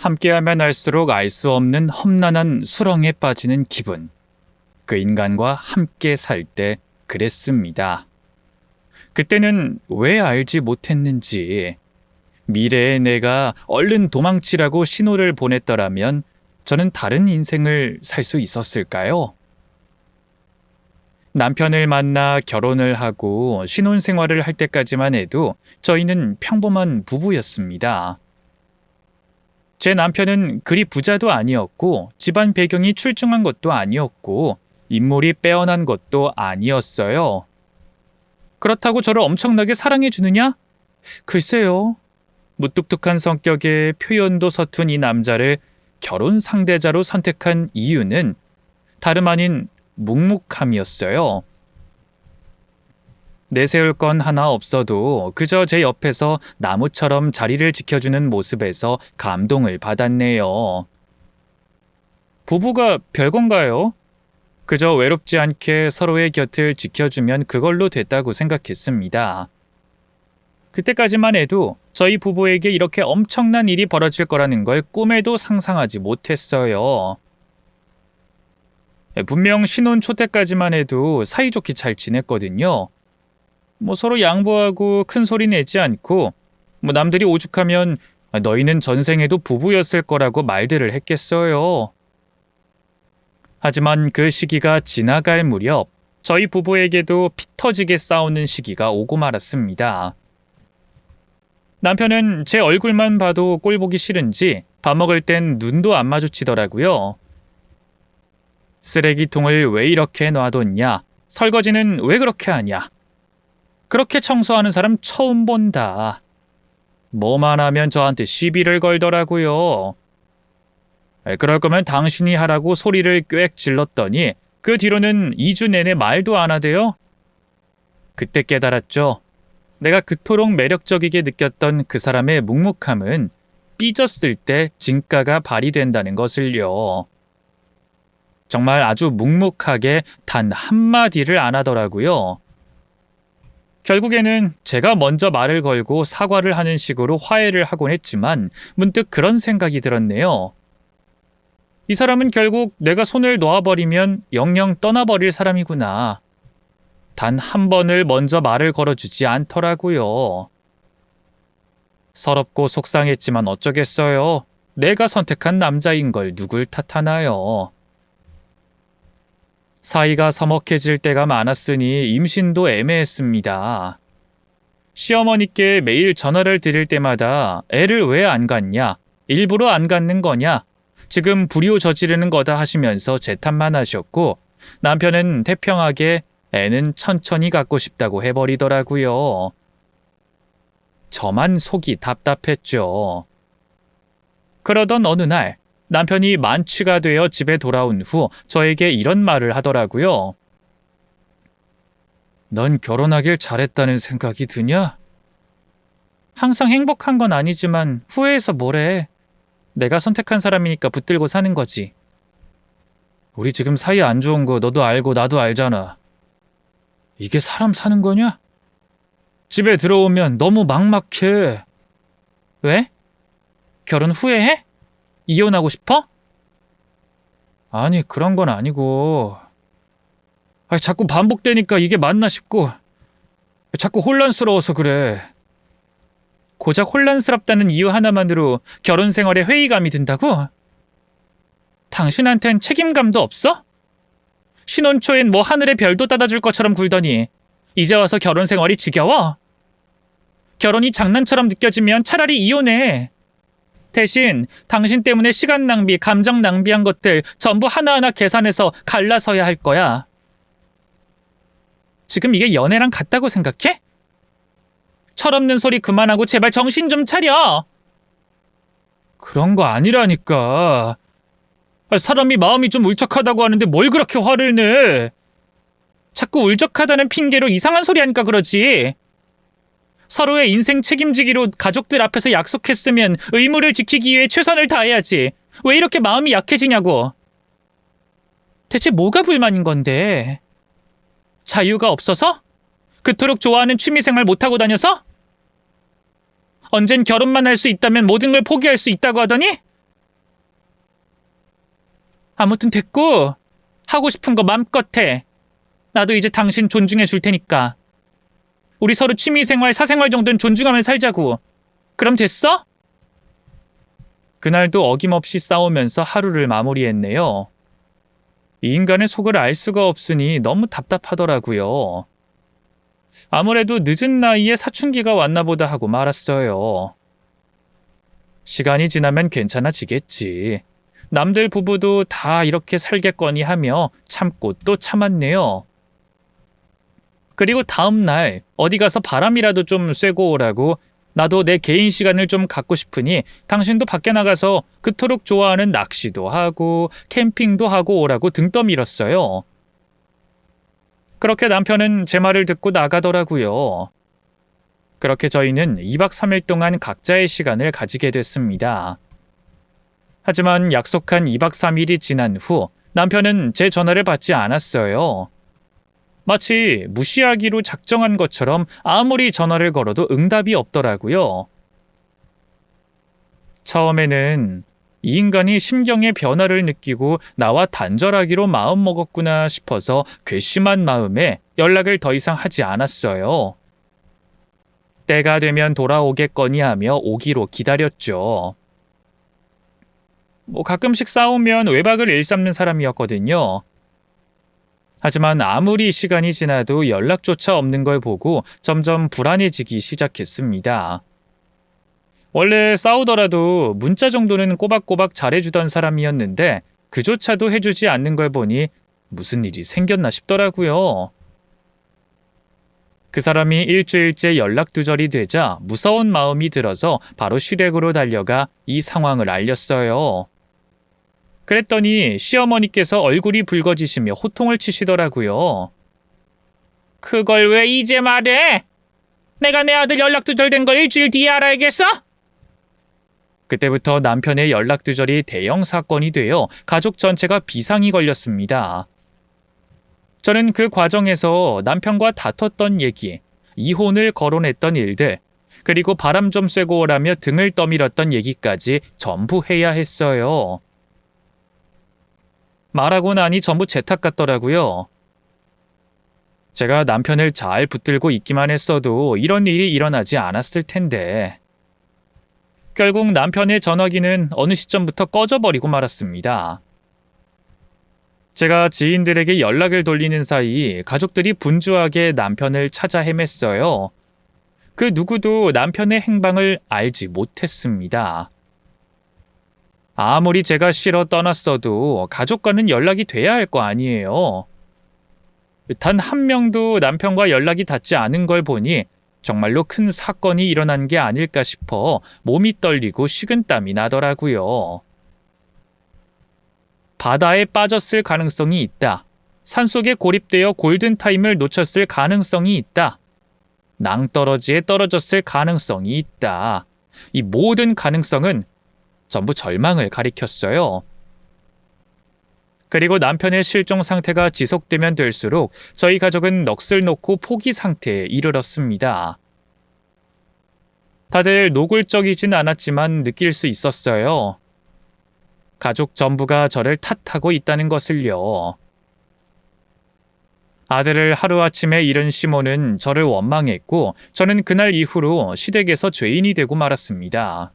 함께하면 할수록 알 수 없는 험난한 수렁에 빠지는 기분. 그 인간과 함께 살 때 그랬습니다. 그때는 왜 알지 못했는지 미래의 내가 얼른 도망치라고 신호를 보냈더라면 저는 다른 인생을 살 수 있었을까요? 남편을 만나 결혼을 하고 신혼생활을 할 때까지만 해도 저희는 평범한 부부였습니다. 제 남편은 그리 부자도 아니었고 집안 배경이 출중한 것도 아니었고 인물이 빼어난 것도 아니었어요. 그렇다고 저를 엄청나게 사랑해 주느냐? 글쎄요. 무뚝뚝한 성격에 표현도 서툰 이 남자를 결혼 상대자로 선택한 이유는 다름 아닌 묵묵함이었어요. 내세울 건 하나 없어도 그저 제 옆에서 나무처럼 자리를 지켜주는 모습에서 감동을 받았네요. 부부가 별건가요? 그저 외롭지 않게 서로의 곁을 지켜주면 그걸로 됐다고 생각했습니다. 그때까지만 해도 저희 부부에게 이렇게 엄청난 일이 벌어질 거라는 걸 꿈에도 상상하지 못했어요. 분명 신혼 초때까지만 해도 사이좋게 잘 지냈거든요. 서로 양보하고 큰 소리 내지 않고 남들이 오죽하면 너희는 전생에도 부부였을 거라고 말들을 했겠어요. 하지만 그 시기가 지나갈 무렵 저희 부부에게도 피 터지게 싸우는 시기가 오고 말았습니다. 남편은 제 얼굴만 봐도 꼴보기 싫은지 밥 먹을 땐 눈도 안 마주치더라고요. 쓰레기통을 왜 이렇게 놔뒀냐? 설거지는 왜 그렇게 하냐? 그렇게 청소하는 사람 처음 본다. 뭐만 하면 저한테 시비를 걸더라고요. 그럴 거면 당신이 하라고 소리를 꽥 질렀더니 그 뒤로는 2주 내내 말도 안 하대요. 그때 깨달았죠. 내가 그토록 매력적이게 느꼈던 그 사람의 묵묵함은 삐졌을 때 진가가 발휘된다는 것을요. 정말 아주 묵묵하게 단 한마디를 안 하더라고요. 결국에는 제가 먼저 말을 걸고 사과를 하는 식으로 화해를 하곤 했지만 문득 그런 생각이 들었네요. 이 사람은 결국 내가 손을 놓아버리면 영영 떠나버릴 사람이구나. 단 한 번을 먼저 말을 걸어주지 않더라고요. 서럽고 속상했지만 어쩌겠어요. 내가 선택한 남자인 걸 누굴 탓하나요? 사이가 서먹해질 때가 많았으니 임신도 애매했습니다. 시어머니께 매일 전화를 드릴 때마다 애를 왜 안 갖냐? 일부러 안 갖는 거냐? 지금 불효 저지르는 거다 하시면서 재탄만 하셨고 남편은 태평하게 애는 천천히 갖고 싶다고 해버리더라고요. 저만 속이 답답했죠. 그러던 어느 날 남편이 만취가 되어 집에 돌아온 후 저에게 이런 말을 하더라고요. 넌 결혼하길 잘했다는 생각이 드냐? 항상 행복한 건 아니지만 후회해서 뭐래. 내가 선택한 사람이니까 붙들고 사는 거지. 우리 지금 사이 안 좋은 거 너도 알고 나도 알잖아. 이게 사람 사는 거냐? 집에 들어오면 너무 막막해. 왜? 결혼 후회해? 이혼하고 싶어? 아니, 그런 건 아니고. 자꾸 반복되니까 이게 맞나 싶고. 자꾸 혼란스러워서 그래. 고작 혼란스럽다는 이유 하나만으로 결혼 생활에 회의감이 든다고? 당신한텐 책임감도 없어? 신혼 초엔 뭐 하늘의 별도 따다 줄 것처럼 굴더니 이제 와서 결혼 생활이 지겨워? 결혼이 장난처럼 느껴지면 차라리 이혼해. 대신 당신 때문에 시간 낭비, 감정 낭비한 것들 전부 하나하나 계산해서 갈라서야 할 거야. 지금 이게 연애랑 같다고 생각해? 철없는 소리 그만하고 제발 정신 좀 차려. 그런 거 아니라니까. 사람이 마음이 좀 울적하다고 하는데 뭘 그렇게 화를 내. 자꾸 울적하다는 핑계로 이상한 소리 하니까 그러지. 서로의 인생 책임지기로 가족들 앞에서 약속했으면 의무를 지키기 위해 최선을 다해야지. 왜 이렇게 마음이 약해지냐고. 대체 뭐가 불만인 건데? 자유가 없어서? 그토록 좋아하는 취미생활 못하고 다녀서? 언젠 결혼만 할 수 있다면 모든 걸 포기할 수 있다고 하더니? 아무튼 됐고, 하고 싶은 거 맘껏 해. 나도 이제 당신 존중해 줄 테니까. 우리 서로 취미생활, 사생활 정도는 존중하며 살자고. 그럼 됐어? 그날도 어김없이 싸우면서 하루를 마무리했네요. 이 인간의 속을 알 수가 없으니 너무 답답하더라고요. 아무래도 늦은 나이에 사춘기가 왔나 보다 하고 말았어요. 시간이 지나면 괜찮아지겠지. 남들 부부도 다 이렇게 살겠거니 하며 참고 또 참았네요. 그리고 다음 날 어디 가서 바람이라도 좀 쐬고 오라고 나도 내 개인 시간을 좀 갖고 싶으니 당신도 밖에 나가서 그토록 좋아하는 낚시도 하고 캠핑도 하고 오라고 등 떠밀었어요. 그렇게 남편은 제 말을 듣고 나가더라고요. 그렇게 저희는 2박 3일 동안 각자의 시간을 가지게 됐습니다. 하지만 약속한 2박 3일이 지난 후 남편은 제 전화를 받지 않았어요. 마치 무시하기로 작정한 것처럼 아무리 전화를 걸어도 응답이 없더라고요. 처음에는 이 인간이 심경의 변화를 느끼고 나와 단절하기로 마음먹었구나 싶어서 괘씸한 마음에 연락을 더 이상 하지 않았어요. 때가 되면 돌아오겠거니 하며 오기로 기다렸죠. 가끔씩 싸우면 외박을 일삼는 사람이었거든요. 하지만 아무리 시간이 지나도 연락조차 없는 걸 보고 점점 불안해지기 시작했습니다. 원래 싸우더라도 문자 정도는 꼬박꼬박 잘해주던 사람이었는데 그조차도 해주지 않는 걸 보니 무슨 일이 생겼나 싶더라고요. 그 사람이 일주일째 연락 두절이 되자 무서운 마음이 들어서 바로 시댁으로 달려가 이 상황을 알렸어요. 그랬더니 시어머니께서 얼굴이 붉어지시며 호통을 치시더라고요. 그걸 왜 이제 말해? 내가 내 아들 연락 두절된 걸 일주일 뒤에 알아야겠어? 그때부터 남편의 연락 두절이 대형 사건이 되어 가족 전체가 비상이 걸렸습니다. 저는 그 과정에서 남편과 다퉜던 얘기, 이혼을 거론했던 일들, 그리고 바람 좀 쐬고 오라며 등을 떠밀었던 얘기까지 전부 해야 했어요. 말하고 나니 전부 제 탓 같더라고요. 제가 남편을 잘 붙들고 있기만 했어도 이런 일이 일어나지 않았을 텐데. 결국 남편의 전화기는 어느 시점부터 꺼져버리고 말았습니다. 제가 지인들에게 연락을 돌리는 사이 가족들이 분주하게 남편을 찾아 헤맸어요. 그 누구도 남편의 행방을 알지 못했습니다. 아무리 제가 싫어 떠났어도 가족과는 연락이 돼야 할 거 아니에요. 단 한 명도 남편과 연락이 닿지 않은 걸 보니 정말로 큰 사건이 일어난 게 아닐까 싶어 몸이 떨리고 식은땀이 나더라고요. 바다에 빠졌을 가능성이 있다. 산속에 고립되어 골든타임을 놓쳤을 가능성이 있다. 낭떠러지에 떨어졌을 가능성이 있다. 이 모든 가능성은 전부 절망을 가리켰어요. 그리고 남편의 실종 상태가 지속되면 될수록 저희 가족은 넋을 놓고 포기 상태에 이르렀습니다. 다들 노골적이진 않았지만 느낄 수 있었어요. 가족 전부가 저를 탓하고 있다는 것을요. 아들을 하루아침에 잃은 시모는 저를 원망했고 저는 그날 이후로 시댁에서 죄인이 되고 말았습니다.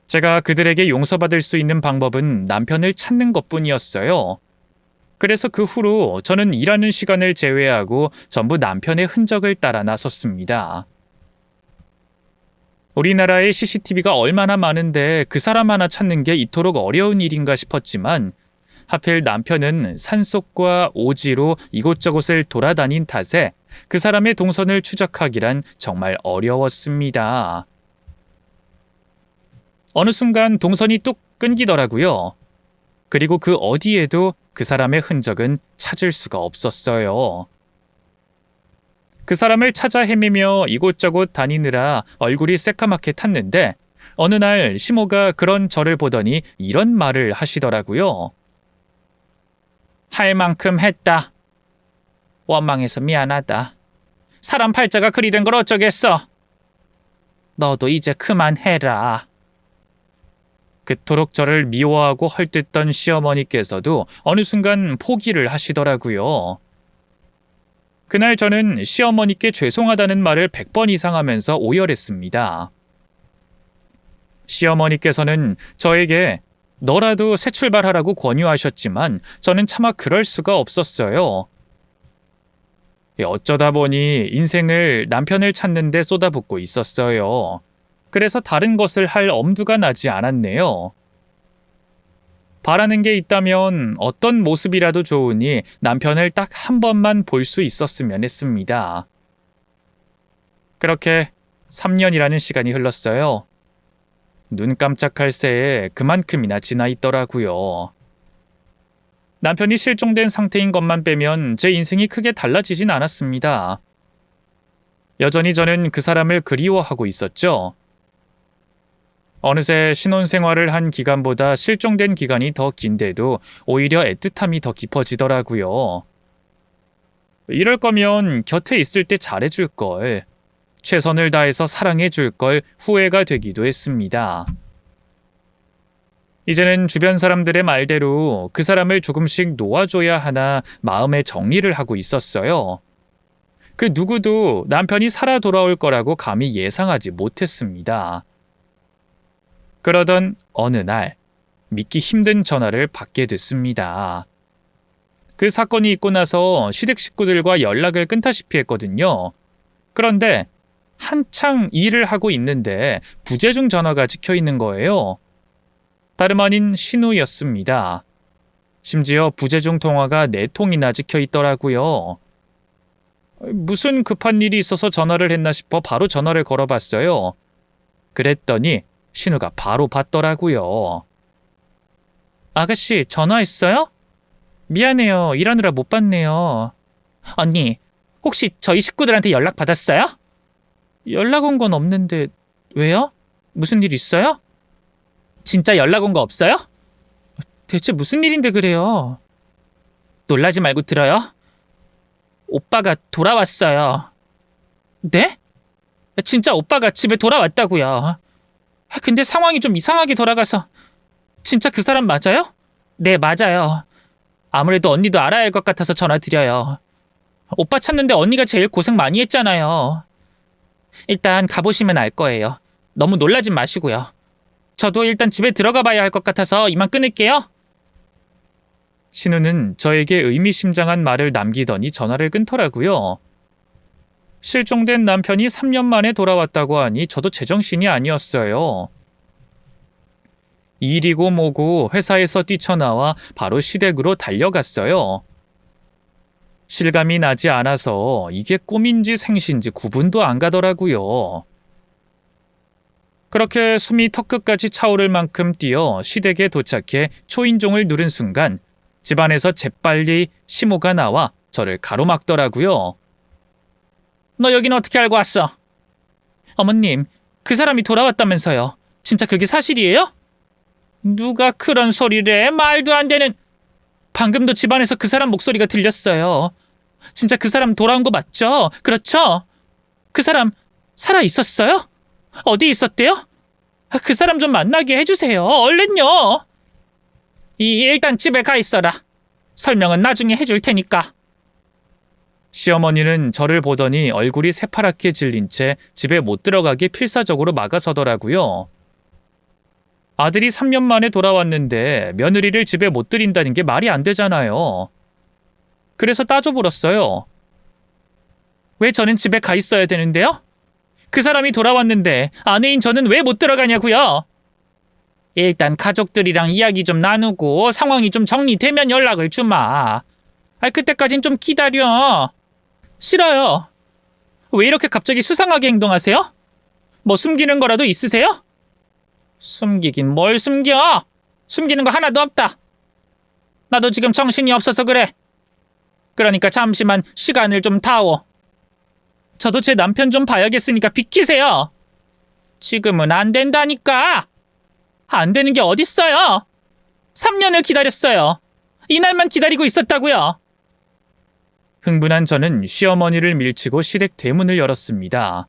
제가 그들에게 용서받을 수 있는 방법은 남편을 찾는 것뿐이었어요. 그래서 그 후로 저는 일하는 시간을 제외하고 전부 남편의 흔적을 따라 나섰습니다. 우리나라에 CCTV가 얼마나 많은데 그 사람 하나 찾는 게 이토록 어려운 일인가 싶었지만 하필 남편은 산속과 오지로 이곳저곳을 돌아다닌 탓에 그 사람의 동선을 추적하기란 정말 어려웠습니다. 어느 순간 동선이 뚝 끊기더라고요. 그리고 그 어디에도 그 사람의 흔적은 찾을 수가 없었어요. 그 사람을 찾아 헤매며 이곳저곳 다니느라 얼굴이 새까맣게 탔는데 어느 날 시모가 그런 저를 보더니 이런 말을 하시더라고요. 할 만큼 했다. 원망해서 미안하다. 사람 팔자가 그리 된 걸 어쩌겠어. 너도 이제 그만해라. 그토록 저를 미워하고 헐뜯던 시어머니께서도 어느 순간 포기를 하시더라고요. 그날 저는 시어머니께 죄송하다는 말을 100번 이상 하면서 오열했습니다. 시어머니께서는 저에게 너라도 새 출발하라고 권유하셨지만 저는 차마 그럴 수가 없었어요. 어쩌다 보니 인생을 남편을 찾는 데 쏟아붓고 있었어요. 그래서 다른 것을 할 엄두가 나지 않았네요. 바라는 게 있다면 어떤 모습이라도 좋으니 남편을 딱 한 번만 볼 수 있었으면 했습니다. 그렇게 3년이라는 시간이 흘렀어요. 눈 깜짝할 새에 그만큼이나 지나 있더라고요. 남편이 실종된 상태인 것만 빼면 제 인생이 크게 달라지진 않았습니다. 여전히 저는 그 사람을 그리워하고 있었죠. 어느새 신혼생활을 한 기간보다 실종된 기간이 더 긴데도 오히려 애틋함이 더 깊어지더라고요. 이럴 거면 곁에 있을 때 잘해줄 걸, 최선을 다해서 사랑해줄 걸 후회가 되기도 했습니다. 이제는 주변 사람들의 말대로 그 사람을 조금씩 놓아줘야 하나 마음의 정리를 하고 있었어요. 그 누구도 남편이 살아 돌아올 거라고 감히 예상하지 못했습니다. 그러던 어느 날 믿기 힘든 전화를 받게 됐습니다. 그 사건이 있고 나서 시댁 식구들과 연락을 끊다시피 했거든요. 그런데 한창 일을 하고 있는데 부재중 전화가 찍혀 있는 거예요. 다름 아닌 신우였습니다. 심지어 부재중 통화가 4통이나 찍혀 있더라고요. 무슨 급한 일이 있어서 전화를 했나 싶어 바로 전화를 걸어봤어요. 그랬더니 신우가 바로 받더라고요. 아가씨, 전화했어요? 미안해요. 일하느라 못 받네요. 언니, 혹시 저희 식구들한테 연락 받았어요? 연락 온 건 없는데 왜요? 무슨 일 있어요? 진짜 연락 온 거 없어요? 대체 무슨 일인데 그래요? 놀라지 말고 들어요. 오빠가 돌아왔어요. 네? 진짜 오빠가 집에 돌아왔다고요. 근데 상황이 좀 이상하게 돌아가서. 진짜 그 사람 맞아요? 네, 맞아요. 아무래도 언니도 알아야 할 것 같아서 전화 드려요. 오빠 찾는데 언니가 제일 고생 많이 했잖아요. 일단 가보시면 알 거예요. 너무 놀라진 마시고요. 저도 일단 집에 들어가 봐야 할 것 같아서 이만 끊을게요. 신우는 저에게 의미심장한 말을 남기더니 전화를 끊더라고요. 실종된 남편이 3년 만에 돌아왔다고 하니 저도 제정신이 아니었어요. 일이고 뭐고 회사에서 뛰쳐나와 바로 시댁으로 달려갔어요. 실감이 나지 않아서 이게 꿈인지 생시인지 구분도 안 가더라고요. 그렇게 숨이 턱끝까지 차오를 만큼 뛰어 시댁에 도착해 초인종을 누른 순간 집안에서 재빨리 시모가 나와 저를 가로막더라고요. 너 여기는 어떻게 알고 왔어? 어머님, 그 사람이 돌아왔다면서요. 진짜 그게 사실이에요? 누가 그런 소리를 해? 말도 안 되는. 방금도 집안에서 그 사람 목소리가 들렸어요. 진짜 그 사람 돌아온 거 맞죠? 그렇죠? 그 사람 살아 있었어요? 어디 있었대요? 그 사람 좀 만나게 해주세요. 얼른요. 일단 집에 가 있어라. 설명은 나중에 해줄 테니까. 시어머니는 저를 보더니 얼굴이 새파랗게 질린 채 집에 못 들어가게 필사적으로 막아서더라고요. 아들이 3년 만에 돌아왔는데 며느리를 집에 못 들인다는 게 말이 안 되잖아요. 그래서 따져물었어요. 왜 저는 집에 가 있어야 되는데요? 그 사람이 돌아왔는데 아내인 저는 왜 못 들어가냐고요? 일단 가족들이랑 이야기 좀 나누고 상황이 좀 정리되면 연락을 주마. 그때까진 좀 기다려. 싫어요. 왜 이렇게 갑자기 수상하게 행동하세요? 뭐 숨기는 거라도 있으세요? 숨기긴 뭘 숨겨? 숨기는 거 하나도 없다. 나도 지금 정신이 없어서 그래. 그러니까 잠시만 시간을 좀 타오. 저도 제 남편 좀 봐야겠으니까 비키세요. 지금은 안 된다니까. 안 되는 게 어딨어요. 3년을 기다렸어요. 이날만 기다리고 있었다고요. 흥분한 저는 시어머니를 밀치고 시댁 대문을 열었습니다.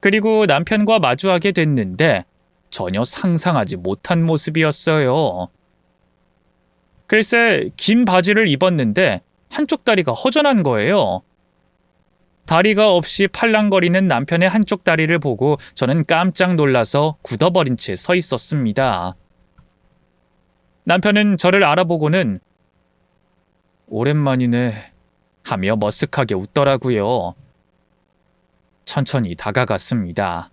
그리고 남편과 마주하게 됐는데 전혀 상상하지 못한 모습이었어요. 글쎄, 긴 바지를 입었는데 한쪽 다리가 허전한 거예요. 다리가 없이 팔랑거리는 남편의 한쪽 다리를 보고 저는 깜짝 놀라서 굳어버린 채 서 있었습니다. 남편은 저를 알아보고는 오랜만이네 하며 머쓱하게 웃더라고요. 천천히 다가갔습니다.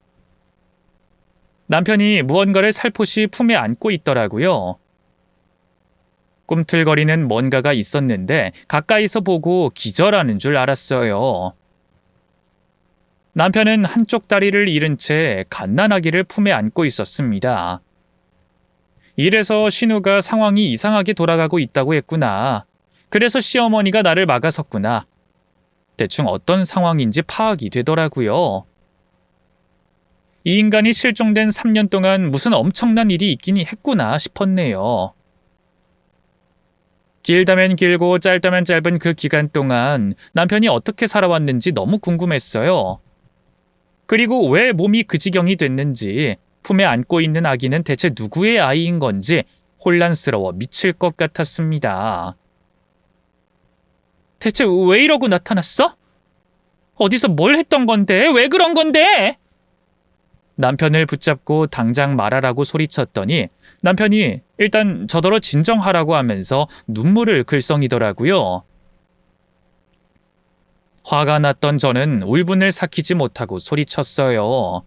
남편이 무언가를 살포시 품에 안고 있더라고요. 꿈틀거리는 뭔가가 있었는데 가까이서 보고 기절하는 줄 알았어요. 남편은 한쪽 다리를 잃은 채 갓난아기를 품에 안고 있었습니다. 이래서 신우가 상황이 이상하게 돌아가고 있다고 했구나. 그래서 시어머니가 나를 막아섰구나. 대충 어떤 상황인지 파악이 되더라고요. 이 인간이 실종된 3년 동안 무슨 엄청난 일이 있긴 했구나 싶었네요. 길다면 길고 짧다면 짧은 그 기간 동안 남편이 어떻게 살아왔는지 너무 궁금했어요. 그리고 왜 몸이 그 지경이 됐는지, 품에 안고 있는 아기는 대체 누구의 아이인 건지 혼란스러워 미칠 것 같았습니다. 대체 왜 이러고 나타났어? 어디서 뭘 했던 건데? 왜 그런 건데? 남편을 붙잡고 당장 말하라고 소리쳤더니 남편이 일단 저더러 진정하라고 하면서 눈물을 글썽이더라고요. 화가 났던 저는 울분을 삭히지 못하고 소리쳤어요.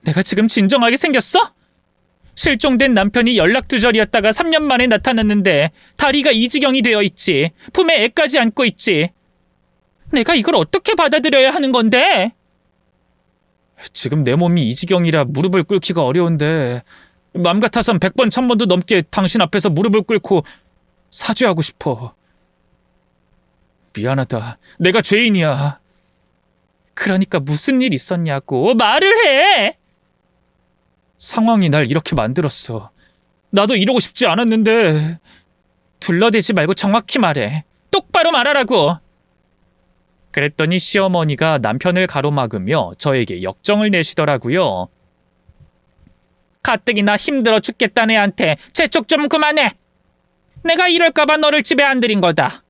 내가 지금 진정하게 생겼어? 실종된 남편이 연락두절이었다가 3년 만에 나타났는데 다리가 이 지경이 되어 있지. 품에 애까지 안고 있지. 내가 이걸 어떻게 받아들여야 하는 건데? 지금 내 몸이 이 지경이라 무릎을 꿇기가 어려운데 맘 같아선 100번 1000번도 넘게 당신 앞에서 무릎을 꿇고 사죄하고 싶어. 미안하다. 내가 죄인이야. 그러니까 무슨 일 있었냐고 말을 해. 상황이 날 이렇게 만들었어. 나도 이러고 싶지 않았는데. 둘러대지 말고 정확히 말해. 똑바로 말하라고. 그랬더니 시어머니가 남편을 가로막으며 저에게 역정을 내시더라고요. 가뜩이나 힘들어 죽겠다는 애한테 재촉 좀 그만해. 내가 이럴까봐 너를 집에 안 들인 거다.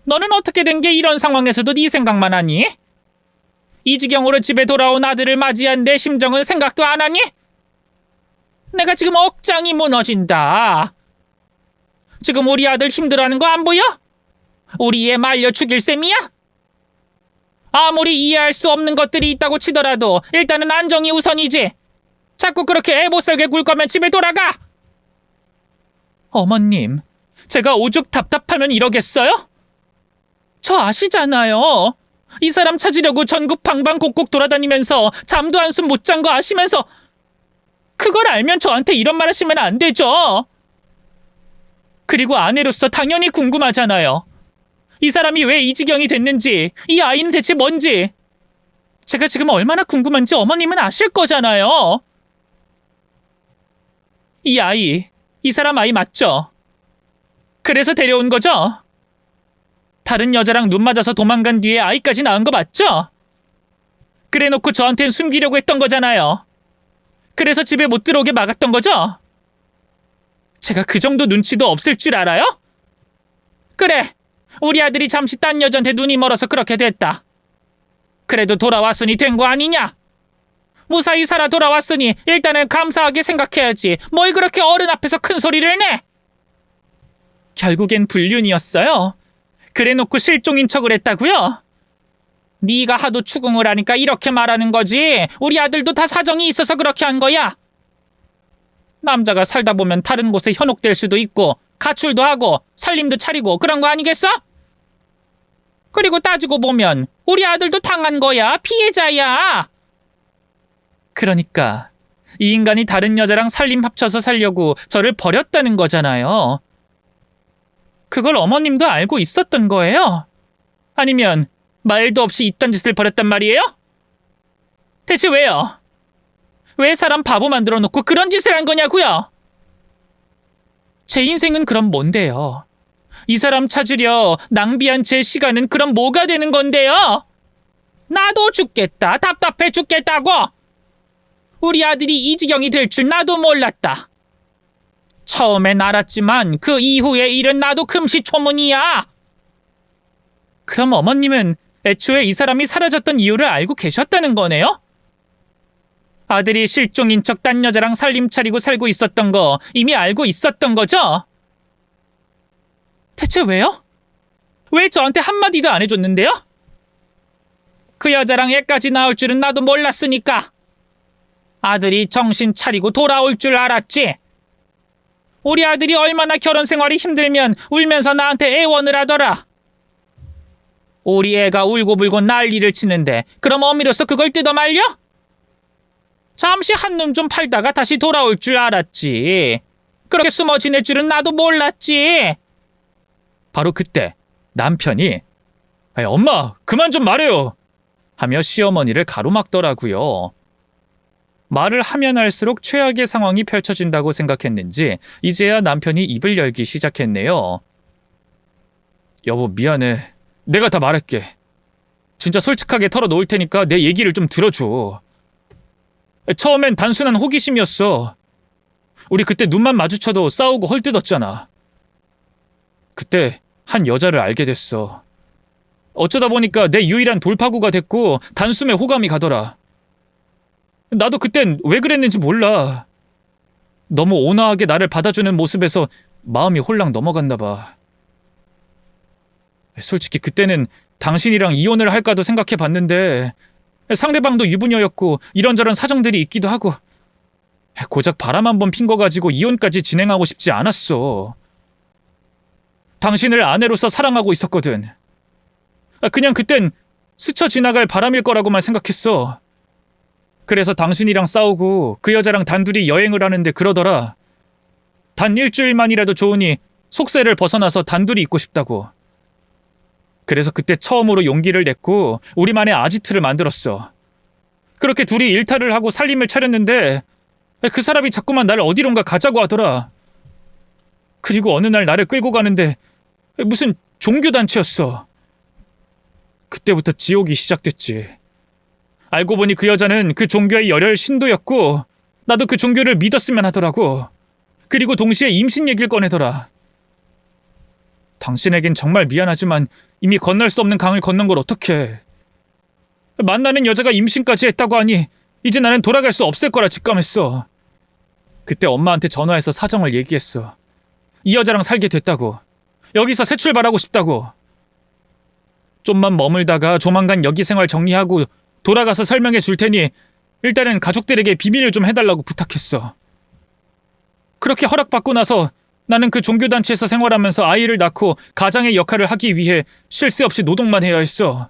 너는 어떻게 된 게 이런 상황에서도 네 생각만 하니? 이 지경으로 집에 돌아온 아들을 맞이한 내 심정은 생각도 안 하니? 내가 지금 억장이 무너진다. 지금 우리 아들 힘들어하는 거 안 보여? 우리 애 말려 죽일 셈이야? 아무리 이해할 수 없는 것들이 있다고 치더라도 일단은 안정이 우선이지. 자꾸 그렇게 애 못살게 굴 거면 집에 돌아가. 어머님, 제가 오죽 답답하면 이러겠어요? 저 아시잖아요. 이 사람 찾으려고 전국 방방곡곡 돌아다니면서 잠도 한숨 못 잔 거 아시면서 그걸 알면 저한테 이런 말 하시면 안 되죠. 그리고 아내로서 당연히 궁금하잖아요. 이 사람이 왜 이 지경이 됐는지, 이 아이는 대체 뭔지. 제가 지금 얼마나 궁금한지 어머님은 아실 거잖아요. 이 아이, 이 사람 아이 맞죠? 그래서 데려온 거죠? 다른 여자랑 눈 맞아서 도망간 뒤에 아이까지 낳은 거 맞죠? 그래놓고 저한텐 숨기려고 했던 거잖아요. 그래서 집에 못 들어오게 막았던 거죠? 제가 그 정도 눈치도 없을 줄 알아요? 그래, 우리 아들이 잠시 딴 여자한테 눈이 멀어서 그렇게 됐다. 그래도 돌아왔으니 된 거 아니냐? 무사히 살아 돌아왔으니 일단은 감사하게 생각해야지. 뭘 그렇게 어른 앞에서 큰 소리를 내? 결국엔 불륜이었어요. 그래놓고 실종인 척을 했다고요? 네가 하도 추궁을 하니까 이렇게 말하는 거지. 우리 아들도 다 사정이 있어서 그렇게 한 거야. 남자가 살다 보면 다른 곳에 현혹될 수도 있고 가출도 하고 살림도 차리고 그런 거 아니겠어? 그리고 따지고 보면 우리 아들도 당한 거야. 피해자야. 그러니까 이 인간이 다른 여자랑 살림 합쳐서 살려고 저를 버렸다는 거잖아요. 그걸 어머님도 알고 있었던 거예요? 아니면 말도 없이 이딴 짓을 벌였단 말이에요? 대체 왜요? 왜 사람 바보 만들어 놓고 그런 짓을 한 거냐고요? 제 인생은 그럼 뭔데요? 이 사람 찾으려 낭비한 제 시간은 그럼 뭐가 되는 건데요? 나도 죽겠다. 답답해 죽겠다고. 우리 아들이 이 지경이 될 줄 나도 몰랐다. 처음엔 알았지만 그 이후의 일은 나도 금시초문이야. 그럼 어머님은 애초에 이 사람이 사라졌던 이유를 알고 계셨다는 거네요? 아들이 실종인 척 딴 여자랑 살림 차리고 살고 있었던 거 이미 알고 있었던 거죠? 대체 왜요? 왜 저한테 한마디도 안 해줬는데요? 그 여자랑 애까지 나올 줄은 나도 몰랐으니까. 아들이 정신 차리고 돌아올 줄 알았지. 우리 아들이 얼마나 결혼 생활이 힘들면 울면서 나한테 애원을 하더라. 우리 애가 울고불고 난리를 치는데 그럼 어미로서 그걸 뜯어말려? 잠시 한눈 좀 팔다가 다시 돌아올 줄 알았지. 그렇게 숨어 지낼 줄은 나도 몰랐지. 바로 그때 남편이 엄마 그만 좀 말해요 하며 시어머니를 가로막더라고요. 말을 하면 할수록 최악의 상황이 펼쳐진다고 생각했는지 이제야 남편이 입을 열기 시작했네요. 여보 미안해. 내가 다 말할게. 진짜 솔직하게 털어놓을 테니까 내 얘기를 좀 들어줘. 처음엔 단순한 호기심이었어. 우리 그때 눈만 마주쳐도 싸우고 헐뜯었잖아. 그때 한 여자를 알게 됐어. 어쩌다 보니까 내 유일한 돌파구가 됐고 단숨에 호감이 가더라. 나도 그땐 왜 그랬는지 몰라. 너무 온화하게 나를 받아주는 모습에서 마음이 홀랑 넘어갔나 봐. 솔직히 그때는 당신이랑 이혼을 할까도 생각해봤는데 상대방도 유부녀였고 이런저런 사정들이 있기도 하고 고작 바람 한 번 핀 거 가지고 이혼까지 진행하고 싶지 않았어. 당신을 아내로서 사랑하고 있었거든. 그냥 그땐 스쳐 지나갈 바람일 거라고만 생각했어. 그래서 당신이랑 싸우고 그 여자랑 단둘이 여행을 하는데 그러더라. 단 일주일만이라도 좋으니 속세를 벗어나서 단둘이 있고 싶다고. 그래서 그때 처음으로 용기를 냈고 우리만의 아지트를 만들었어. 그렇게 둘이 일탈을 하고 살림을 차렸는데 그 사람이 자꾸만 날 어디론가 가자고 하더라. 그리고 어느 날 나를 끌고 가는데 무슨 종교단체였어. 그때부터 지옥이 시작됐지. 알고 보니 그 여자는 그 종교의 열혈 신도였고 나도 그 종교를 믿었으면 하더라고. 그리고 동시에 임신 얘기를 꺼내더라. 당신에겐 정말 미안하지만 이미 건널 수 없는 강을 건넌 걸 어떡해. 만나는 여자가 임신까지 했다고 하니 이제 나는 돌아갈 수 없을 거라 직감했어. 그때 엄마한테 전화해서 사정을 얘기했어. 이 여자랑 살게 됐다고. 여기서 새 출발하고 싶다고. 좀만 머물다가 조만간 여기 생활 정리하고 돌아가서 설명해 줄 테니 일단은 가족들에게 비밀을 좀 해달라고 부탁했어. 그렇게 허락받고 나서 나는 그 종교단체에서 생활하면서 아이를 낳고 가장의 역할을 하기 위해 쉴 새 없이 노동만 해야 했어.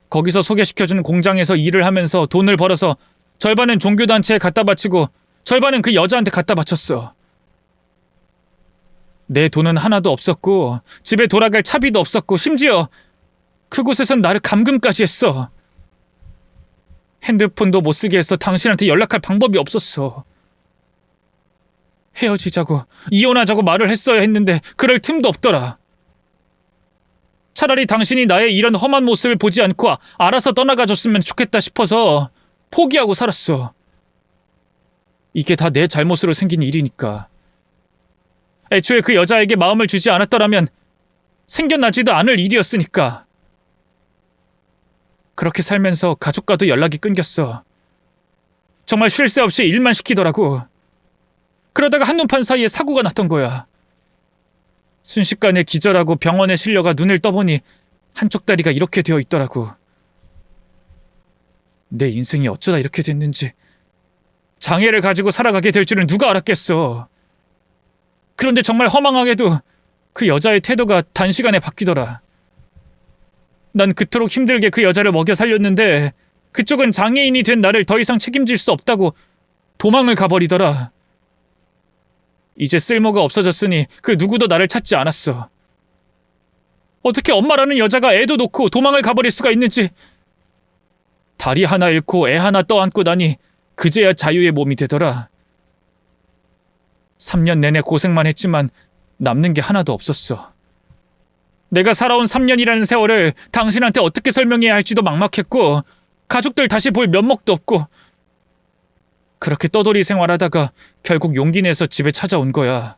거기서 소개시켜준 공장에서 일을 하면서 돈을 벌어서 절반은 종교단체에 갖다 바치고 절반은 그 여자한테 갖다 바쳤어. 내 돈은 하나도 없었고 집에 돌아갈 차비도 없었고 심지어 그곳에선 나를 감금까지 했어. 핸드폰도 못 쓰게 해서 당신한테 연락할 방법이 없었어. 헤어지자고 이혼하자고 말을 했어야 했는데 그럴 틈도 없더라. 차라리 당신이 나의 이런 험한 모습을 보지 않고 알아서 떠나가줬으면 좋겠다 싶어서 포기하고 살았어. 이게 다 내 잘못으로 생긴 일이니까. 애초에 그 여자에게 마음을 주지 않았더라면 생겨나지도 않을 일이었으니까. 그렇게 살면서 가족과도 연락이 끊겼어. 정말 쉴 새 없이 일만 시키더라고. 그러다가 한눈판 사이에 사고가 났던 거야. 순식간에 기절하고 병원에 실려가 눈을 떠보니 한쪽 다리가 이렇게 되어 있더라고. 내 인생이 어쩌다 이렇게 됐는지. 장애를 가지고 살아가게 될 줄은 누가 알았겠어. 그런데 정말 허망하게도 그 여자의 태도가 단시간에 바뀌더라. 난 그토록 힘들게 그 여자를 먹여 살렸는데 그쪽은 장애인이 된 나를 더 이상 책임질 수 없다고 도망을 가버리더라. 이제 쓸모가 없어졌으니 그 누구도 나를 찾지 않았어. 어떻게 엄마라는 여자가 애도 놓고 도망을 가버릴 수가 있는지. 다리 하나 잃고 애 하나 떠안고 나니 그제야 자유의 몸이 되더라. 3년 내내 고생만 했지만 남는 게 하나도 없었어. 내가 살아온 3년이라는 세월을 당신한테 어떻게 설명해야 할지도 막막했고 가족들 다시 볼 면목도 없고 그렇게 떠돌이 생활하다가 결국 용기 내서 집에 찾아온 거야.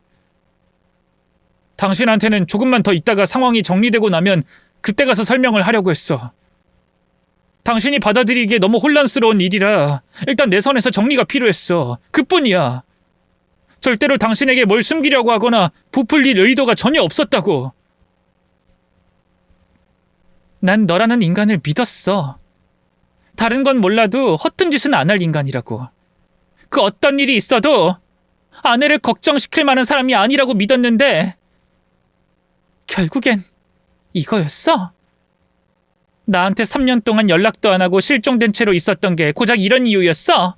당신한테는 조금만 더 있다가 상황이 정리되고 나면 그때 가서 설명을 하려고 했어. 당신이 받아들이기에 너무 혼란스러운 일이라 일단 내 선에서 정리가 필요했어. 그뿐이야. 절대로 당신에게 뭘 숨기려고 하거나 부풀릴 의도가 전혀 없었다고. 난 너라는 인간을 믿었어. 다른 건 몰라도 허튼 짓은 안 할 인간이라고. 그 어떤 일이 있어도 아내를 걱정시킬 만한 사람이 아니라고 믿었는데 결국엔 이거였어? 나한테 3년 동안 연락도 안 하고 실종된 채로 있었던 게 고작 이런 이유였어?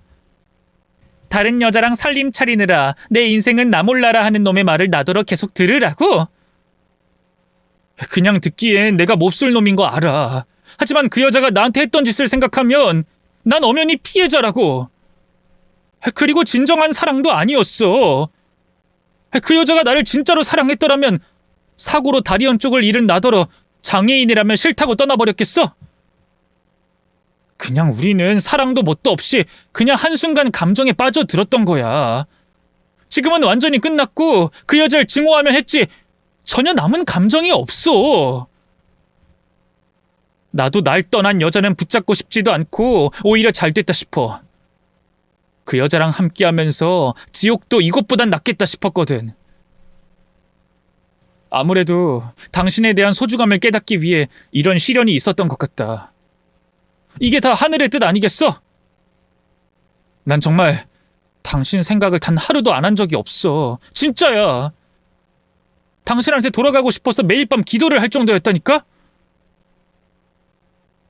다른 여자랑 살림 차리느라 내 인생은 나 몰라라 하는 놈의 말을 나더러 계속 들으라고? 그냥 듣기엔 내가 몹쓸 놈인 거 알아. 하지만 그 여자가 나한테 했던 짓을 생각하면 난 엄연히 피해자라고. 그리고 진정한 사랑도 아니었어. 그 여자가 나를 진짜로 사랑했더라면 사고로 다리 한쪽을 잃은 나더러 장애인이라면 싫다고 떠나버렸겠어? 그냥 우리는 사랑도 뭣도 없이 그냥 한순간 감정에 빠져들었던 거야. 지금은 완전히 끝났고 그 여자를 증오하면 했지 전혀 남은 감정이 없어. 나도 날 떠난 여자는 붙잡고 싶지도 않고 오히려 잘 됐다 싶어. 그 여자랑 함께하면서 지옥도 이것보단 낫겠다 싶었거든. 아무래도 당신에 대한 소중함을 깨닫기 위해 이런 시련이 있었던 것 같다. 이게 다 하늘의 뜻 아니겠어? 난 정말 당신 생각을 단 하루도 안 한 적이 없어. 진짜야. 당신한테 돌아가고 싶어서 매일 밤 기도를 할 정도였다니까?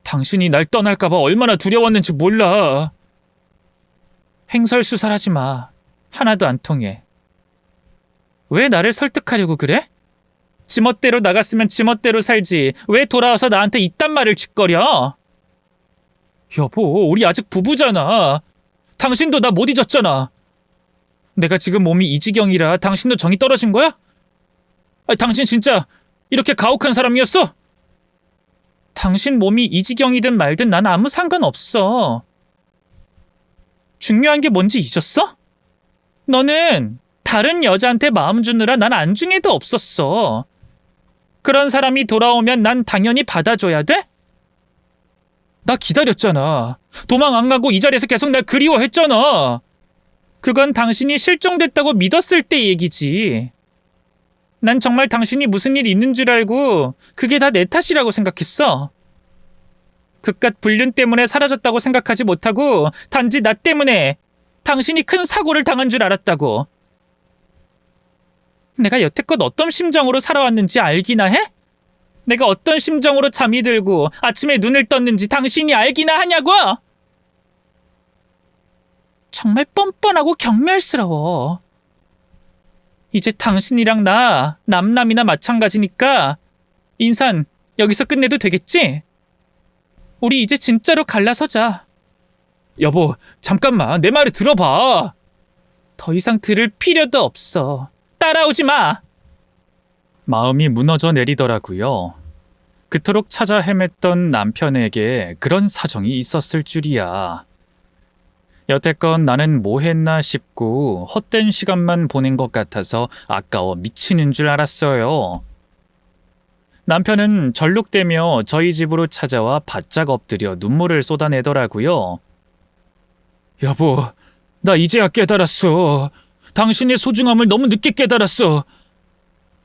당신이 날 떠날까봐 얼마나 두려웠는지 몰라. 횡설수설하지 마. 하나도 안 통해. 왜 나를 설득하려고 그래? 지멋대로 나갔으면 지멋대로 살지. 왜 돌아와서 나한테 이딴 말을 짓거려? 여보, 우리 아직 부부잖아. 당신도 나 못 잊었잖아. 내가 지금 몸이 이 지경이라 당신도 정이 떨어진 거야? 당신 진짜 이렇게 가혹한 사람이었어? 당신 몸이 이 지경이든 말든 난 아무 상관없어. 중요한 게 뭔지 잊었어? 너는 다른 여자한테 마음 주느라 난 안중에도 없었어. 그런 사람이 돌아오면 난 당연히 받아줘야 돼? 나 기다렸잖아. 도망 안 가고 이 자리에서 계속 날 그리워했잖아. 그건 당신이 실종됐다고 믿었을 때 얘기지. 난 정말 당신이 무슨 일 있는 줄 알고 그게 다 내 탓이라고 생각했어. 그깟 불륜 때문에 사라졌다고 생각하지 못하고 단지 나 때문에 당신이 큰 사고를 당한 줄 알았다고. 내가 여태껏 어떤 심정으로 살아왔는지 알기나 해? 내가 어떤 심정으로 잠이 들고 아침에 눈을 떴는지 당신이 알기나 하냐고? 정말 뻔뻔하고 경멸스러워. 이제 당신이랑 나 남남이나 마찬가지니까 인산 여기서 끝내도 되겠지? 우리 이제 진짜로 갈라서자. 여보, 잠깐만 내 말을 들어봐. 더 이상 들을 필요도 없어. 따라오지 마. 마음이 무너져 내리더라고요. 그토록 찾아 헤맸던 남편에게 그런 사정이 있었을 줄이야. 여태껏 나는 뭐 했나 싶고 헛된 시간만 보낸 것 같아서 아까워 미치는 줄 알았어요. 남편은 절룩대며 저희 집으로 찾아와 바짝 엎드려 눈물을 쏟아내더라고요. 여보, 나 이제야 깨달았어. 당신의 소중함을 너무 늦게 깨달았어.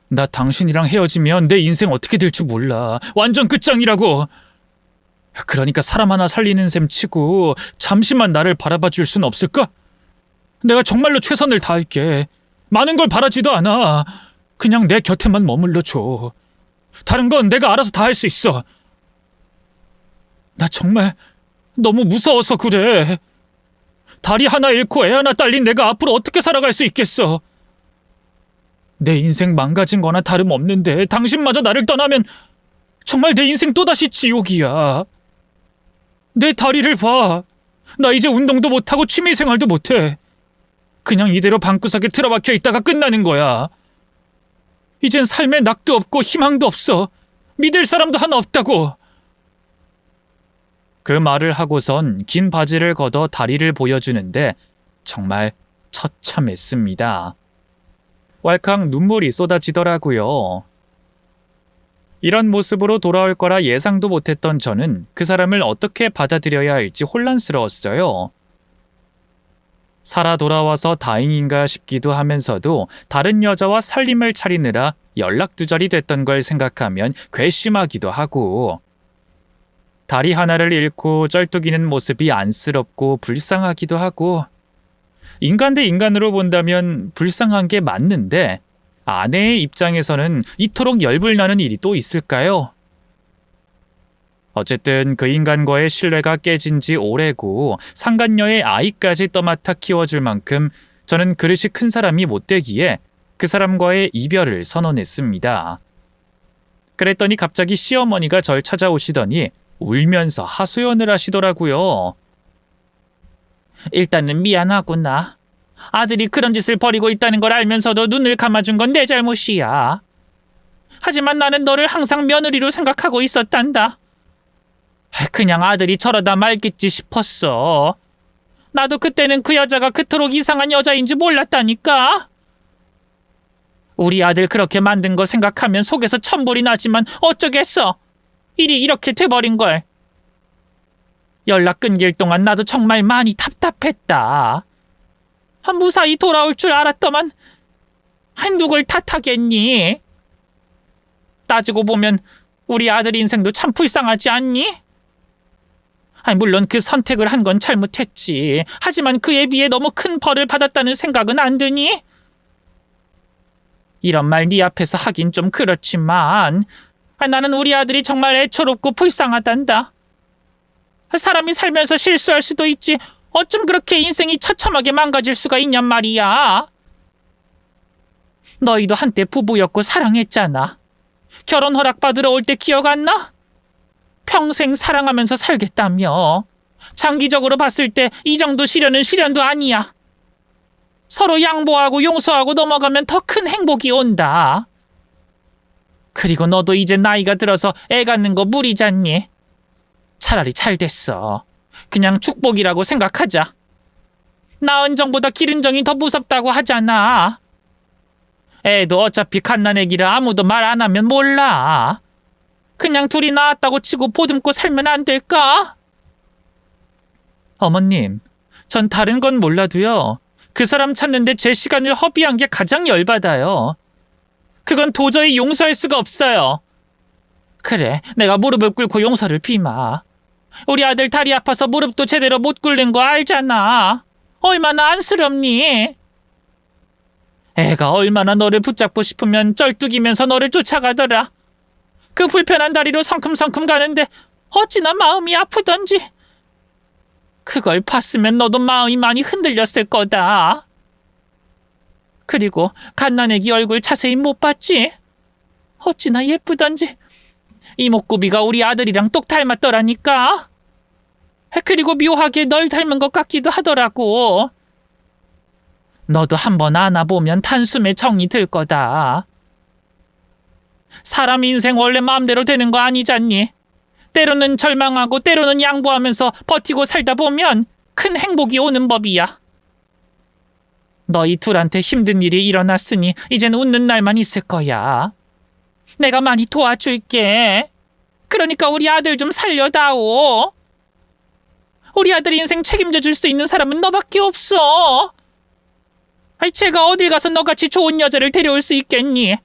나 당신이랑 헤어지면 내 인생 어떻게 될지 몰라. 완전 끝장이라고. 그러니까 사람 하나 살리는 셈 치고 잠시만 나를 바라봐 줄 순 없을까? 내가 정말로 최선을 다할게. 많은 걸 바라지도 않아. 그냥 내 곁에만 머물러줘. 다른 건 내가 알아서 다 할 수 있어. 나 정말 너무 무서워서 그래. 다리 하나 잃고 애 하나 딸린 내가 앞으로 어떻게 살아갈 수 있겠어. 내 인생 망가진 거나 다름없는데 당신마저 나를 떠나면 정말 내 인생 또다시 지옥이야. 내 다리를 봐. 나 이제 운동도 못하고 취미생활도 못해. 그냥 이대로 방구석에 틀어박혀 있다가 끝나는 거야. 이젠 삶에 낙도 없고 희망도 없어. 믿을 사람도 하나 없다고. 그 말을 하고선 긴 바지를 걷어 다리를 보여주는데 정말 처참했습니다. 왈칵 눈물이 쏟아지더라고요. 이런 모습으로 돌아올 거라 예상도 못했던 저는 그 사람을 어떻게 받아들여야 할지 혼란스러웠어요. 살아 돌아와서 다행인가 싶기도 하면서도 다른 여자와 살림을 차리느라 연락두절이 됐던 걸 생각하면 괘씸하기도 하고, 다리 하나를 잃고 쩔뚝이는 모습이 안쓰럽고 불쌍하기도 하고, 인간 대 인간으로 본다면 불쌍한 게 맞는데 아내의 입장에서는 이토록 열불나는 일이 또 있을까요? 어쨌든 그 인간과의 신뢰가 깨진 지 오래고 상간녀의 아이까지 떠맡아 키워줄 만큼 저는 그릇이 큰 사람이 못 되기에 그 사람과의 이별을 선언했습니다. 그랬더니 갑자기 시어머니가 절 찾아오시더니 울면서 하소연을 하시더라고요. 일단은 미안하구나. 아들이 그런 짓을 벌이고 있다는 걸 알면서도 눈을 감아준 건 내 잘못이야. 하지만 나는 너를 항상 며느리로 생각하고 있었단다. 그냥 아들이 저러다 말겠지 싶었어. 나도 그때는 그 여자가 그토록 이상한 여자인지 몰랐다니까. 우리 아들 그렇게 만든 거 생각하면 속에서 천불이 나지만 어쩌겠어. 일이 이렇게 돼버린걸. 연락 끊길 동안 나도 정말 많이 답답했다. 무사히 돌아올 줄 알았더만 누굴 탓하겠니? 따지고 보면 우리 아들 인생도 참 불쌍하지 않니? 물론 그 선택을 한 건 잘못했지. 하지만 그에 비해 너무 큰 벌을 받았다는 생각은 안 드니? 이런 말 네 앞에서 하긴 좀 그렇지만 나는 우리 아들이 정말 애처롭고 불쌍하단다. 사람이 살면서 실수할 수도 있지 어쩜 그렇게 인생이 처참하게 망가질 수가 있냔 말이야. 너희도 한때 부부였고 사랑했잖아. 결혼 허락 받으러 올 때 기억 안 나? 평생 사랑하면서 살겠다며. 장기적으로 봤을 때 이 정도 시련은 시련도 아니야. 서로 양보하고 용서하고 넘어가면 더 큰 행복이 온다. 그리고 너도 이제 나이가 들어서 애 갖는 거 무리잖니? 차라리 잘 됐어. 그냥 축복이라고 생각하자. 낳은 정보다 기른 정이 더 무섭다고 하잖아. 애도 어차피 갓난애기라 아무도 말 안 하면 몰라. 그냥 둘이 낳았다고 치고 보듬고 살면 안 될까? 어머님, 전 다른 건 몰라도요. 그 사람 찾는데 제 시간을 허비한 게 가장 열받아요. 그건 도저히 용서할 수가 없어요. 그래, 내가 무릎을 꿇고 용서를 비마. 우리 아들 다리 아파서 무릎도 제대로 못 꿇는 거 알잖아. 얼마나 안쓰럽니? 애가 얼마나 너를 붙잡고 싶으면 쩔뚝이면서 너를 쫓아가더라. 그 불편한 다리로 성큼성큼 가는데 어찌나 마음이 아프던지. 그걸 봤으면 너도 마음이 많이 흔들렸을 거다. 그리고 갓난애기 얼굴 자세히 못 봤지? 어찌나 예쁘던지. 이목구비가 우리 아들이랑 똑 닮았더라니까. 그리고 묘하게 널 닮은 것 같기도 하더라고. 너도 한번 안아보면 단숨에 정이 들 거다. 사람 인생 원래 마음대로 되는 거 아니잖니? 때로는 절망하고 때로는 양보하면서 버티고 살다 보면 큰 행복이 오는 법이야. 너희 둘한테 힘든 일이 일어났으니 이젠 웃는 날만 있을 거야. 내가 많이 도와줄게. 그러니까 우리 아들 좀 살려다오. 우리 아들 인생 책임져 줄 수 있는 사람은 너밖에 없어. 제가 어딜 가서 너같이 좋은 여자를 데려올 수 있겠니?